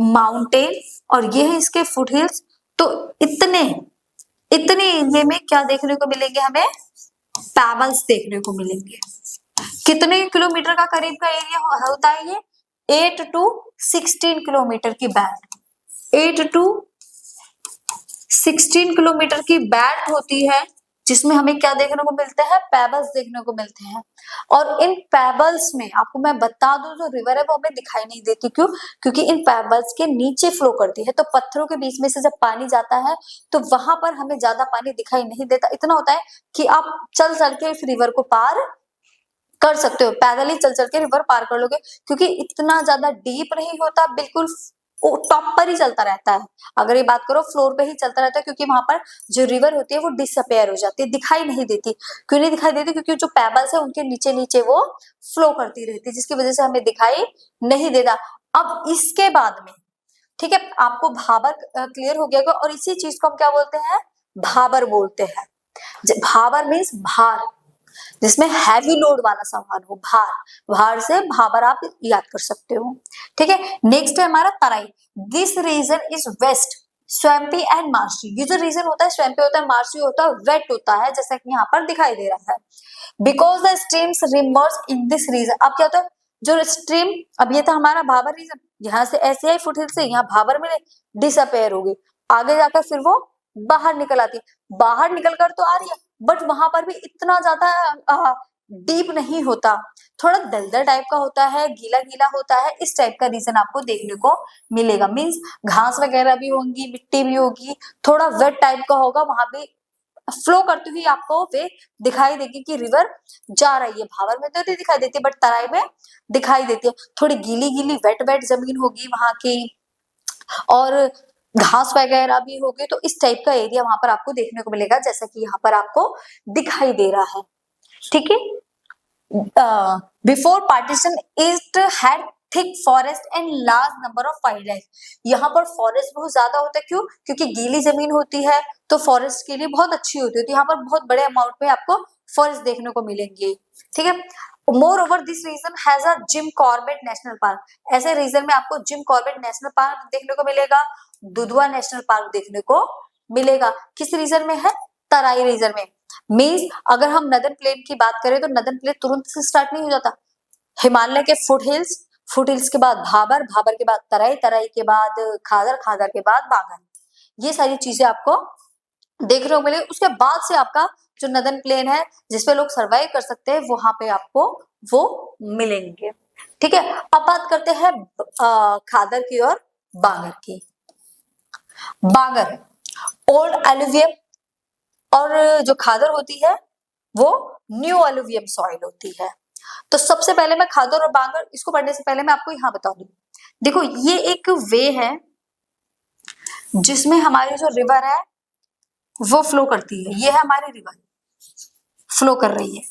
माउंटेन और ये है इसके फुट हिल्स। तो इतने एरिया में क्या देखने को मिलेंगे हमें, पेबल्स देखने को मिलेंगे। कितने किलोमीटर का करीब का एरिया होता है ये, 8 to 16 किलोमीटर की बेल्ट, 8 to 16 किलोमीटर की बेल्ट होती है, जिसमें हमें क्या देखने को मिलते हैं, पेबल्स देखने को मिलते हैं। और इन पेबल्स में आपको मैं बता दूं, जो रिवर है वो हमें दिखाई नहीं देती, क्यों, क्योंकि इन पेबल्स के नीचे फ्लो करती है। तो पत्थरों के बीच में से जब पानी जाता है तो वहां पर हमें ज्यादा पानी दिखाई नहीं देता। इतना होता है कि आप चल चल के इस रिवर को पार कर सकते हो, पैदल ही चल चल के रिवर पार कर लोगे, क्योंकि इतना ज्यादा डीप नहीं होता, बिल्कुल टॉप पर ही चलता रहता है। अगर ये बात करो फ्लोर पे ही चलता रहता है, क्योंकि वहां पर जो रिवर होती है वो डिसअपेयर हो जाती है, दिखाई नहीं देती। क्यों नहीं दिखाई देती, क्योंकि जो पेबल्स है उनके नीचे नीचे वो फ्लो करती रहती है, जिसकी वजह से हमें दिखाई नहीं देता। अब इसके बाद में, ठीक है, आपको भाबर क्लियर हो गया, और इसी चीज को हम क्या बोलते हैं, भाबर बोलते हैं। भाबर मीन्स भार, जिसमें हैवी लोड वाला सामान हो, भार, भार से भाबर आप याद कर सकते हो। ठीक है, नेक्स्ट है हमारा Terai. This region is west swampy and marshy. ये जो रीजन होता है स्वैम्पी होता है, मार्शी होता है, वेट होता है, जैसा कि यहाँ पर दिखाई दे रहा है। Because the streams reemerge in this region. अब क्या होता है, जो स्ट्रीम, अब ये था हमारा भाबर रीजन, यहाँ से ऐसे आई फुटहिल से, यहाँ भाबर में डिसअपेयर हो गई, आगे जाकर फिर वो बाहर निकल आती है। बाहर निकल कर तो आ रही है, बट वहां पर भी इतना ज्यादा डीप नहीं होता, थोड़ा दलदल टाइप का होता है, गीला गीला होता है। इस टाइप का रीजन आपको देखने को मिलेगा। मींस घास वगैरह भी होंगी, मिट्टी भी होगी, थोड़ा वेट टाइप का होगा, वहां भी फ्लो करती हुई आपको वे दिखाई देगी कि रिवर जा रही है। भावर में तो नहीं दिखाई देती, बट तराई में दिखाई देती है। थोड़ी गीली गीली वेट वेट जमीन होगी वहां की, और घास वगैरह भी होगी। तो इस टाइप का एरिया वहां पर आपको देखने को मिलेगा, जैसा कि यहाँ पर आपको दिखाई दे रहा है। ठीक है, before partition it had thick forest and large number of wild life. यहाँ पर फॉरेस्ट बहुत ज्यादा होता है, क्यों, क्योंकि गीली जमीन होती है, तो फॉरेस्ट के लिए बहुत अच्छी होती है। तो यहाँ पर बहुत बड़े अमाउंट में आपको फॉरेस्ट देखने को मिलेंगे। ठीक है, moreover this region has a Jim Corbett National Park. ऐसे रीजन में आपको जिम कॉर्बेट नेशनल पार्क देखने को मिलेगा, दुधवा नेशनल पार्क देखने को मिलेगा। किस रीजन में है, तराई रीजन में। मींस अगर हम नदन प्लेन की बात करें तो नदन प्लेन तुरंत से स्टार्ट नहीं हो जाता। हिमालय के फुट हिल्स के बाद भाबर, भाबर के बाद तराई, तराई के बाद खादर, खादर के बाद बागन, ये सारी चीजें आपको देखने को मिलेगी। उसके बाद से आपका जो नदन प्लेन है जिसपे लोग सर्वाइव कर सकते हैं, वहां पे आपको वो मिलेंगे। ठीक है, अब बात करते हैं खादर की और बागर की। बागर ओल्ड एलुवियम, और जो खादर होती है वो न्यू एलुवियम सॉइल होती है। तो सबसे पहले मैं खादर और बागर, इसको पढ़ने से पहले मैं आपको यहाँ बता दूं, देखो ये एक वे है जिसमें हमारी जो रिवर है वो फ्लो करती है। ये है हमारी रिवर, फ्लो कर रही है।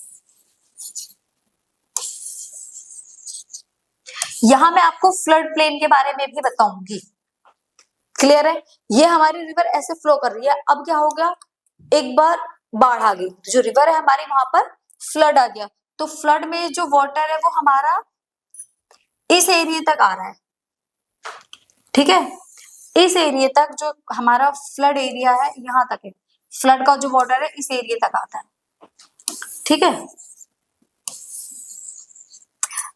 यहां मैं आपको फ्लड प्लेन के बारे में भी बताऊंगी। क्लियर है? ये हमारी रिवर ऐसे फ्लो कर रही है। अब क्या हो गया, एक बार बाढ़ आ गई, जो रिवर है हमारी वहां पर फ्लड आ गया। तो फ्लड में जो वाटर है वो हमारा इस एरिया तक आ रहा है। ठीक है, इस एरिया तक जो हमारा फ्लड एरिया है यहां तक है। फ्लड का जो वाटर है इस एरिया तक आता है। ठीक है,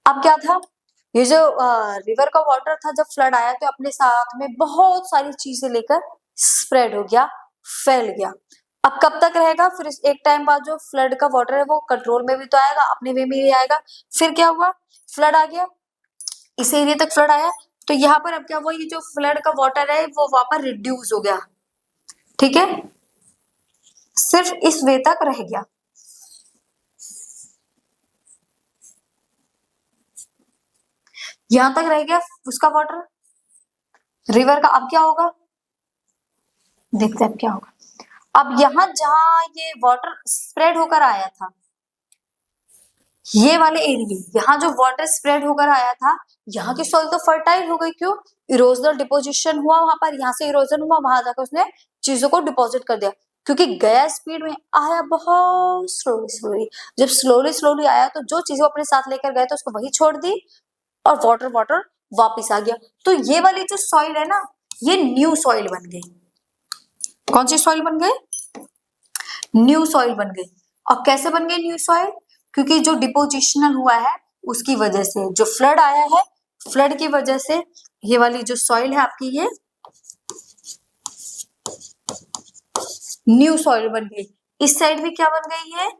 अब क्या था, ये जो रिवर का वाटर था जब फ्लड आया तो अपने साथ में बहुत सारी चीजें लेकर स्प्रेड हो गया, फैल गया। अब कब तक रहेगा, फिर एक टाइम बाद जो फ्लड का वाटर है वो कंट्रोल में भी तो आएगा, अपने वे में भी आएगा। फिर क्या हुआ, फ्लड आ गया, इस एरिया तक फ्लड आया, तो यहाँ पर अब क्या हुआ, ये जो फ्लड का वाटर है वो वहां पर रिड्यूस हो गया। ठीक है, सिर्फ इस वे तक रह गया। यहां तक रह गया उसका वाटर, रिवर का। अब क्या होगा, देखते हैं अब क्या होगा। अब यहां जहां ये वाटर स्प्रेड होकर आया था, ये वाले एरिया, यहाँ जो वाटर स्प्रेड होकर आया था, यहाँ की सॉइल तो फर्टाइल हो गई। क्यों, इरोजनल डिपोजिशन हुआ वहां पर, यहाँ से इरोजन हुआ, वहां जाकर उसने चीजों को डिपॉजिट कर दिया। क्योंकि गया स्पीड में, आया बहुत स्लोली स्लोली। जब स्लोली स्लोली आया तो जो चीजें अपने साथ लेकर गए थे उसको वही छोड़ दी और वाटर वाटर वापिस आ गया। तो ये वाली जो सॉइल है ना, ये न्यू सॉइल बन गई। कौन सी सॉइल बन गई, न्यू सॉइल बन गई। और कैसे बन गई न्यू सॉइल, क्योंकि जो डिपोजिशनल हुआ है उसकी वजह से, जो फ्लड आया है, फ्लड की वजह से ये वाली जो सॉइल है आपकी, ये न्यू सॉइल बन गई। इस साइड भी क्या बन गई है,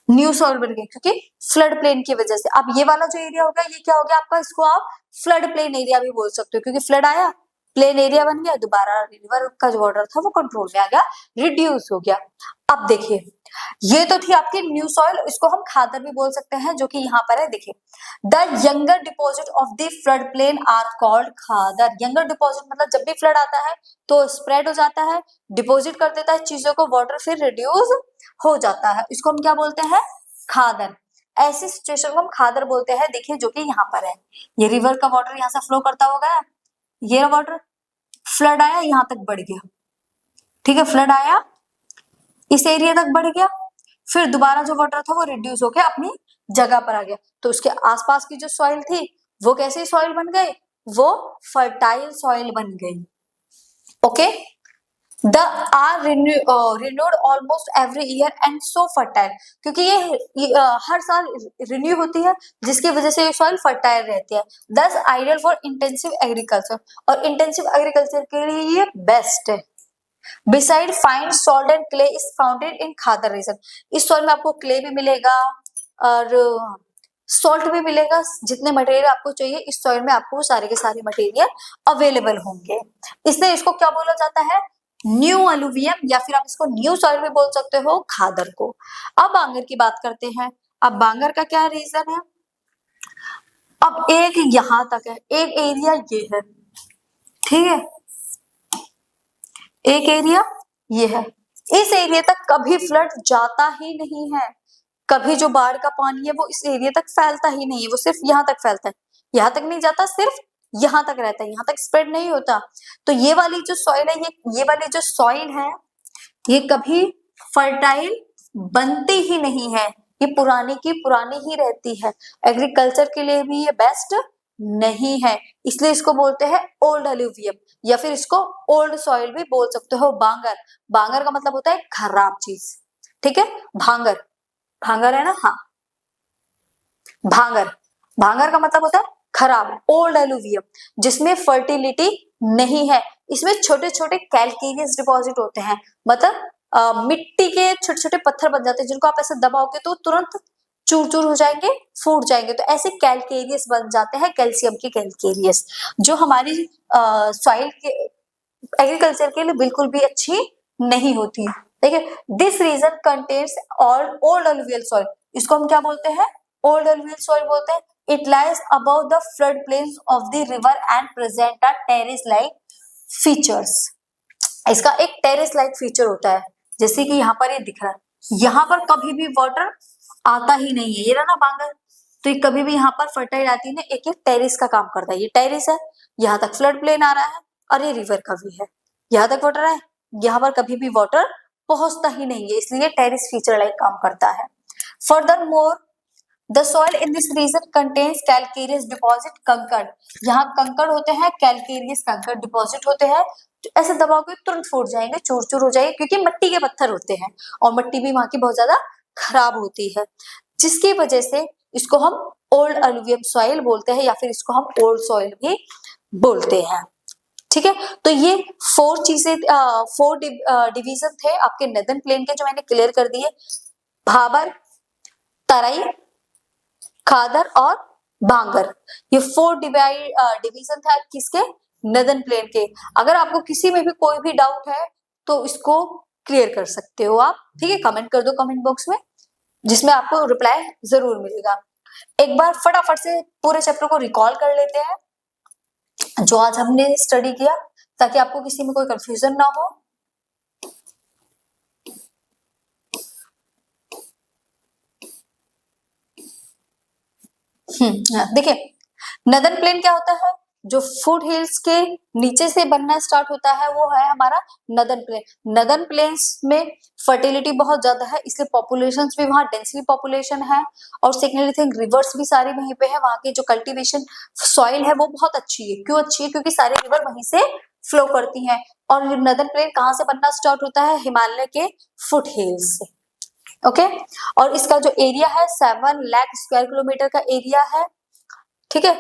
न्यू सॉइल बन गई, क्योंकि फ्लड प्लेन की वजह से। अब ये वाला जो एरिया होगा ये क्या हो गया आपका, इसको आप फ्लड प्लेन एरिया भी बोल सकते हो, क्योंकि फ्लड आया, प्लेन एरिया बन गया, दोबारा रिवर का जो वाटर था वो कंट्रोल में आ गया, रिड्यूस हो गया। अब देखिए, ये तो थी आपकी न्यू सॉइल, इसको हम खादर भी बोल सकते हैं, जो कि यहाँ पर है। देखिए, the younger deposit of the flood plain are called khadar. Younger deposit मतलब जब भी फ्लड आता है तो स्प्रेड हो जाता है, डिपॉजिट कर देता है चीजों को, वाटर फिर रिड्यूस हो जाता है, इसको हम क्या बोलते हैं, खादर। ऐसी सिचुएशन को हम खादर बोलते हैं। देखिए, जो कि यहाँ पर है, ये रिवर का वाटर यहाँ से फ्लो करता होगा, ये वाटर फ्लड आया यहाँ तक बढ़ गया। ठीक है, फ्लड आया इस एरिया तक बढ़ गया, फिर दोबारा जो वाटर था वो रिड्यूस होकर अपनी जगह पर आ गया। तो उसके आसपास की जो सॉइल थी वो कैसी सॉइल बन गई, वो फर्टाइल सॉइल बन गई। Okay, the are renewed almost every year and so fertile, क्योंकि ये हर साल रिन्यू होती है, जिसकी वजह से ये सॉइल फर्टाइल रहती है। Thus ideal for intensive agriculture, और इंटेंसिव एग्रीकल्चर के लिए ये बेस्ट है। Beside fine salt and clay is founded in khadar region. इस सॉइल में आपको क्ले भी मिलेगा और सॉल्ट भी मिलेगा। जितने मटेरियल आपको चाहिए इस सॉइल में आपको सारे के सारे मटेरियल अवेलेबल होंगे, इसलिए इसको क्या बोला जाता है, न्यू अलुवियम, या फिर आप इसको न्यू सॉइल भी बोल सकते हो, खादर को। अब बांगर की बात करते हैं। अब बांगर का क्या रीजन है, अब एक यहां तक है, एक एरिया ये है, ठीक है, एक एरिया ये है, इस एरिया तक कभी फ्लड जाता ही नहीं है। कभी जो बाढ़ का पानी है वो इस एरिया तक फैलता ही नहीं है, वो सिर्फ यहाँ तक फैलता है, यहाँ तक नहीं जाता, सिर्फ यहाँ तक रहता है, यहाँ तक स्प्रेड नहीं होता। तो ये वाली जो सॉइल है, ये वाली जो सॉइल है, ये कभी फर्टाइल बनती ही नहीं है, ये पुरानी की पुरानी ही रहती है। एग्रीकल्चर के लिए भी ये बेस्ट नहीं है, इसलिए इसको बोलते हैं ओल्ड अलुवियम, या फिर इसको ओल्ड सॉइल भी बोल सकते हो। बांगर, बांगर का मतलब होता है खराब चीज, ठीक है, भांगर, भांगर है ना, हाँ, भांगर, भांगर का मतलब होता है खराब, ओल्ड अलुवियम, जिसमें फर्टिलिटी नहीं है। इसमें छोटे छोटे कैल्केरियस डिपॉजिट होते हैं, मतलब मिट्टी के छोटे छोटे पत्थर बन जाते हैं, जिनको आप ऐसे दबाओगे तो तुरंत चूर चूर हो जाएंगे, फूट जाएंगे। तो ऐसे कैल्केरियस बन जाते हैं, कैल्शियम के कैल्केरियस, जो हमारी सॉइल के एग्रीकल्चर के लिए बिल्कुल भी अच्छी नहीं होती है। ठीक है, this reason contains all old alluvial soil, इसको हम क्या बोलते हैं, ओल्ड अलुवियल सॉइल बोलते हैं। It lies above the floodplains of the river and present a terrace-like features. इसका एक टेरेस लाइक फीचर होता है, जैसे कि यहाँ पर ये दिख रहा है, यहाँ पर कभी भी वाटर आता ही नहीं है, ये रहा ना बांगर, तो ये कभी भी यहाँ पर फर्टाइल आती है, एक टेरेस का काम करता है। ये टेरेस है, यहाँ तक फ्लड प्लेन आ रहा है और ये रिवर का भी है, यहाँ तक वाटर है, यहाँ पर कभी भी वाटर पहुंचता ही नहीं है, इसलिए टेरेस फीचर लाइक काम करता है। Furthermore the soil in this reason contains calcareous deposit, कंकड़, यहाँ कंकड़ होते हैं, कैलकेरियस कंकड़ डिपॉजिट होते हैं, तो ऐसे दबाओगे तुरंत फूट जाएंगे, चूर चूर हो जाएंगे, क्योंकि मिट्टी के पत्थर होते हैं और मिट्टी भी वहां की बहुत ज्यादा खराब होती है, जिसकी वजह से इसको हम ओल्ड अलुवियम सॉइल बोलते हैं या फिर इसको हम ओल्ड सॉइल भी बोलते हैं। ठीक है, तो ये फोर डिवीजन थे आपके नदन प्लेन के, जो मैंने क्लियर कर दिए, भाबर, तराई, खादर और बांगर, ये फोर डिवीजन था किसके, नदन प्लेन के। अगर आपको किसी में भी कोई भी डाउट है तो इसको क्लियर कर सकते हो आप, ठीक है, कमेंट कर दो कमेंट बॉक्स में, जिसमें आपको रिप्लाई जरूर मिलेगा। एक बार फटाफट से पूरे चैप्टर को रिकॉल कर लेते हैं जो आज हमने स्टडी किया, ताकि आपको किसी में कोई कंफ्यूजन ना हो। देखिए, नदन प्लेन क्या होता है, जो फुट हिल्स के नीचे से बनना स्टार्ट होता है वो है हमारा नदन प्लेन। नदन प्लेन्स में फर्टिलिटी बहुत ज्यादा है, इसलिए पॉपुलेशन भी वहाँ डेंसली पॉपुलेशन है, और सेकेंडरी थिंग रिवर्स भी सारी वहीं पे है, वहाँ की जो कल्टीवेशन सॉइल है वो बहुत अच्छी है। क्यों अच्छी है, क्योंकि सारी रिवर वहीं से फ्लो करती हैं। और नदन प्लेन कहाँ से बनना स्टार्ट होता है, हिमालय के फुट हिल्स से। ओके, और इसका जो एरिया है 7 लाख स्क्वायर किलोमीटर का एरिया है, ठीक है,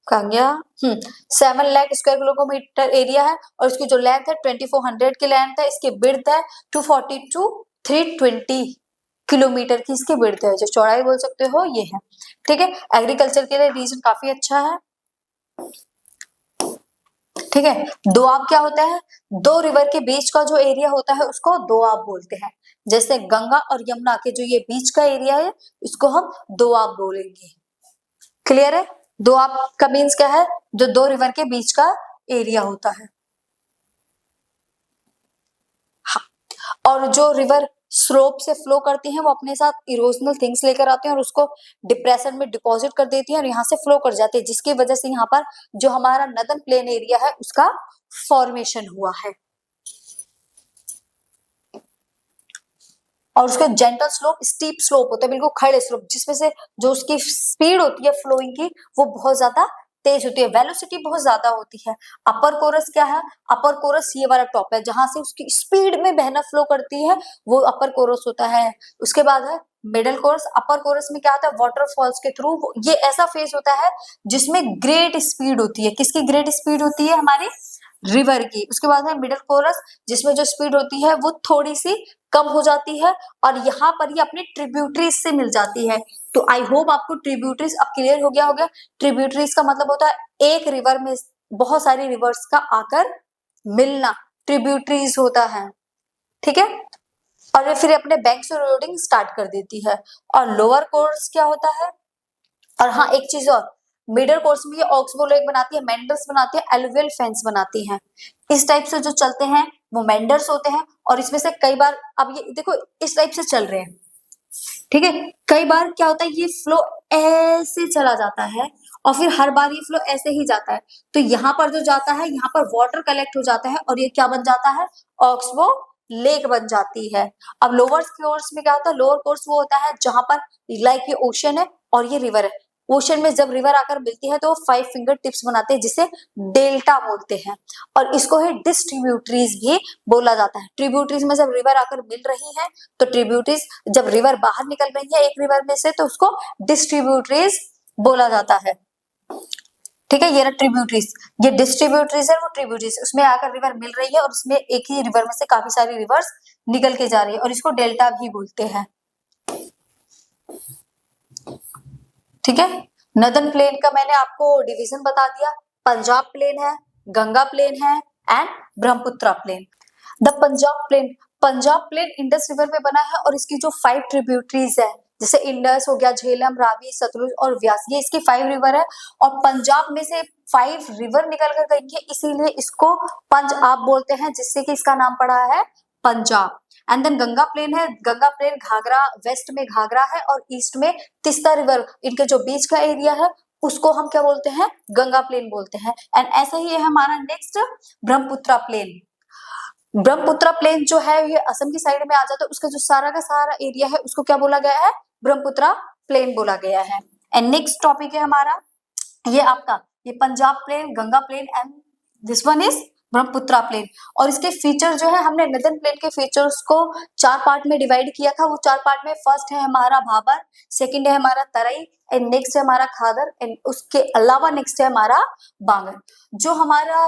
7 लाख स्क्वायर किलोमीटर एरिया है, और इसकी जो लेंथ है 2400 की लेंथ है, इसकी विड्थ है 240 to 320 किलोमीटर की इसकी विड्थ है, जो चौड़ाई बोल सकते हो ये है। ठीक है, एग्रीकल्चर के लिए रीजन काफी अच्छा है। ठीक है, दोआब क्या होता है, दो रिवर के बीच का जो एरिया होता है उसको दोआब बोलते हैं। जैसे गंगा और यमुना के जो ये बीच का एरिया है इसको हम दोआब बोलेंगे। क्लियर है, दोआब का मीन्स क्या है, जो दो रिवर के बीच का एरिया होता है। हाँ, और जो रिवर स्लोप से फ्लो करती हैं वो अपने साथ इरोजनल थिंग्स लेकर आते हैं और उसको डिप्रेशन में डिपॉजिट कर देती हैं और यहाँ से फ्लो कर जाते हैं, जिसकी वजह से यहाँ पर जो हमारा नदन प्लेन एरिया है उसका फॉर्मेशन हुआ है। और उसका जेंटल स्लोप, स्टीप स्लोप होता है, बिल्कुल खड़े स्लोप, जिसमें से जो उसकी स्पीड होती है फ्लोइंग की वो बहुत ज्यादा तेज होती है, वेलोसिटी बहुत ज्यादा होती है। अपर कोरस क्या है, अपर कोरस ये वाला टॉप है जहां से उसकी स्पीड में बहना फ्लो करती है, वो अपर कोरस होता है। उसके बाद है मिडल कोरस। अपर कोरस में क्या होता है, वाटरफॉल्स के थ्रू ये ऐसा फेज होता है जिसमें ग्रेट स्पीड होती है। किसकी ग्रेट स्पीड होती है, हमारी रिवर की। उसके बाद है मिडल कोरस, जिसमें जो स्पीड होती है वो थोड़ी सी कम हो जाती है और यहाँ पर ये अपनी ट्रिब्यूटरीज से मिल जाती है। तो आई होप आपको ट्रिब्यूटरीज अब क्लियर हो गया होगा। ट्रिब्यूटरीज का मतलब होता है एक रिवर में बहुत सारी रिवर्स का आकर मिलना, ट्रिब्यूटरीज होता है। ठीक है, और ये फिर अपने बैंक से रोडिंग स्टार्ट कर देती है। और लोअर कोर्स क्या होता है, और हाँ एक चीज और, मिडल कोर्स में ये ऑक्सबो लेक बनाती है, मेंडल्स बनाती है, एलुवियल फेंस बनाती हैं। इस टाइप से जो चलते हैं वो मेंडल्स होते हैं, और इसमें से कई बार, अब ये देखो इस टाइप से चल रहे हैं, ठीक है, कई बार क्या होता है ये फ्लो ऐसे चला जाता है और फिर हर बार ये फ्लो ऐसे ही जाता है, तो यहाँ पर जो जाता है यहाँ पर वाटर कलेक्ट हो जाता है और ये क्या बन जाता है, ऑक्सबो लेक बन जाती है। अब लोअर कोर्स में क्या होता है, लोअर कोर्स वो होता है जहां पर लाइक ये ओशन है और ये रिवर है। ओशन में जब रिवर आकर मिलती है तो 5 फिंगर टिप्स बनाते हैं जिसे डेल्टा बोलते हैं, और इसको ही डिस्ट्रीब्यूटरीज भी बोला जाता है। ट्रिब्यूटरीज में जब रिवर आकर मिल रही है तो ट्रिब्यूटरीज, जब रिवर बाहर निकल रही है एक रिवर में से तो उसको डिस्ट्रीब्यूटरीज बोला जाता है। ठीक है, ये रहा ट्रिब्यूटरीज, ये डिस्ट्रीब्यूटरीज है, वो ट्रिब्यूटरीज, उसमें आकर रिवर मिल रही है और उसमें एक ही रिवर में से काफी सारी रिवर्स निकल के जा रही है और इसको डेल्टा भी बोलते हैं। ठीक है, नदन प्लेन का मैंने आपको डिवीजन बता दिया, पंजाब प्लेन है, गंगा प्लेन है and Brahmaputra plain. The Punjab plain, Punjab plain Indus river पे बना है और इसकी जो 5 ट्रिब्यूटरीज है जैसे इंडस हो गया, झेलम, रावी, सतलुज और व्यास, ये इसकी 5 रिवर है। और पंजाब में से 5 रिवर निकल कर गई है, इसीलिए इसको पंजाब बोलते हैं, जिससे कि इसका नाम पड़ा है Punjab. And then Ganga plain है, गंगा प्लेन घाघरा, वेस्ट में घाघरा है और ईस्ट में तिस्ता रिवर, इनके जो बीच का एरिया है उसको हम क्या बोलते हैं, गंगा प्लेन बोलते हैं। एंड ऐसा ही है हमारा next Brahmaputra plain. Brahmaputra plain जो है ये असम की साइड में आ जाता है, उसका जो सारा का सारा एरिया है उसको क्या बोला गया है, ब्रह्मपुत्रा प्लेन बोला गया है। एंड नेक्स्ट टॉपिक है हमारा ये आपका ये Punjab plain, Ganga plain and this one is Brahmaputra plain. और इसके फीचर जो है, हमने नदन प्लेन के फीचर्स को 4 पार्ट में डिवाइड किया था। वो 4 पार्ट में फर्स्ट है हमारा भाबर, सेकंड है हमारा तराई एंड नेक्स्ट है हमारा खादर एंड उसके अलावा नेक्स्ट है हमारा बांगर। जो हमारा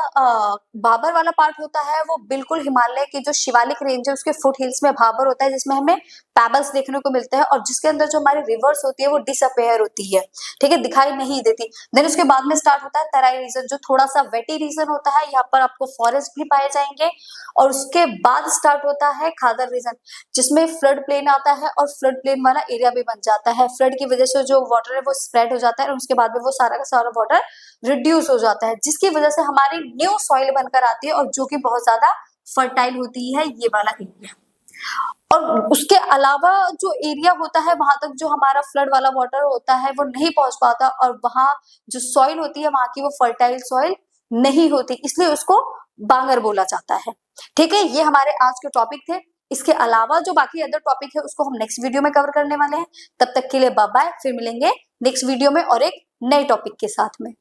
भाबर वाला पार्ट होता है वो बिल्कुल हिमालय की जो शिवालिक रेंज है उसके फुट हिल्स में भाबर होता है, जिसमें हमें पैबल्स देखने को मिलते हैं और जिसके अंदर जो हमारी रिवर्स होती है वो डिसअपेयर होती है, ठीक है, दिखाई नहीं देती। देन उसके बाद में स्टार्ट होता है तराई रीजन, जो थोड़ा सा वेटी रीजन होता है, यहाँ पर आपको फॉरेस्ट भी पाए जाएंगे। और उसके बाद स्टार्ट होता है खादर रीजन, जिसमें फ्लड प्लेन आता है और फ्लड प्लेन वाला एरिया भी बन जाता है। फ्लड की वजह से जो वाटर है वो स्प्रेड हो जाता है और उसके बाद में वो सारा का सारा वाटर रिड्यूस हो जाता है, जिसकी वजह से हमारी न्यू सॉइल बनकर आती है और जो कि बहुत ज्यादा फर्टाइल होती है ये वाला एरिया। और उसके अलावा जो एरिया होता है वहां तक जो हमारा फ्लड वाला वाटर होता है वो नहीं पहुंच पाता और वहां जो सॉइल होती है वहां की वो फर्टाइल सॉइल नहीं होती, इसलिए उसको बांगर बोला जाता है। ठीक है, ये हमारे आज के टॉपिक थे। इसके अलावा जो बाकी अदर टॉपिक है उसको हम नेक्स्ट वीडियो में कवर करने वाले हैं। तब तक के लिए बाय बाय, फिर मिलेंगे नेक्स्ट वीडियो में और एक नए टॉपिक के साथ में।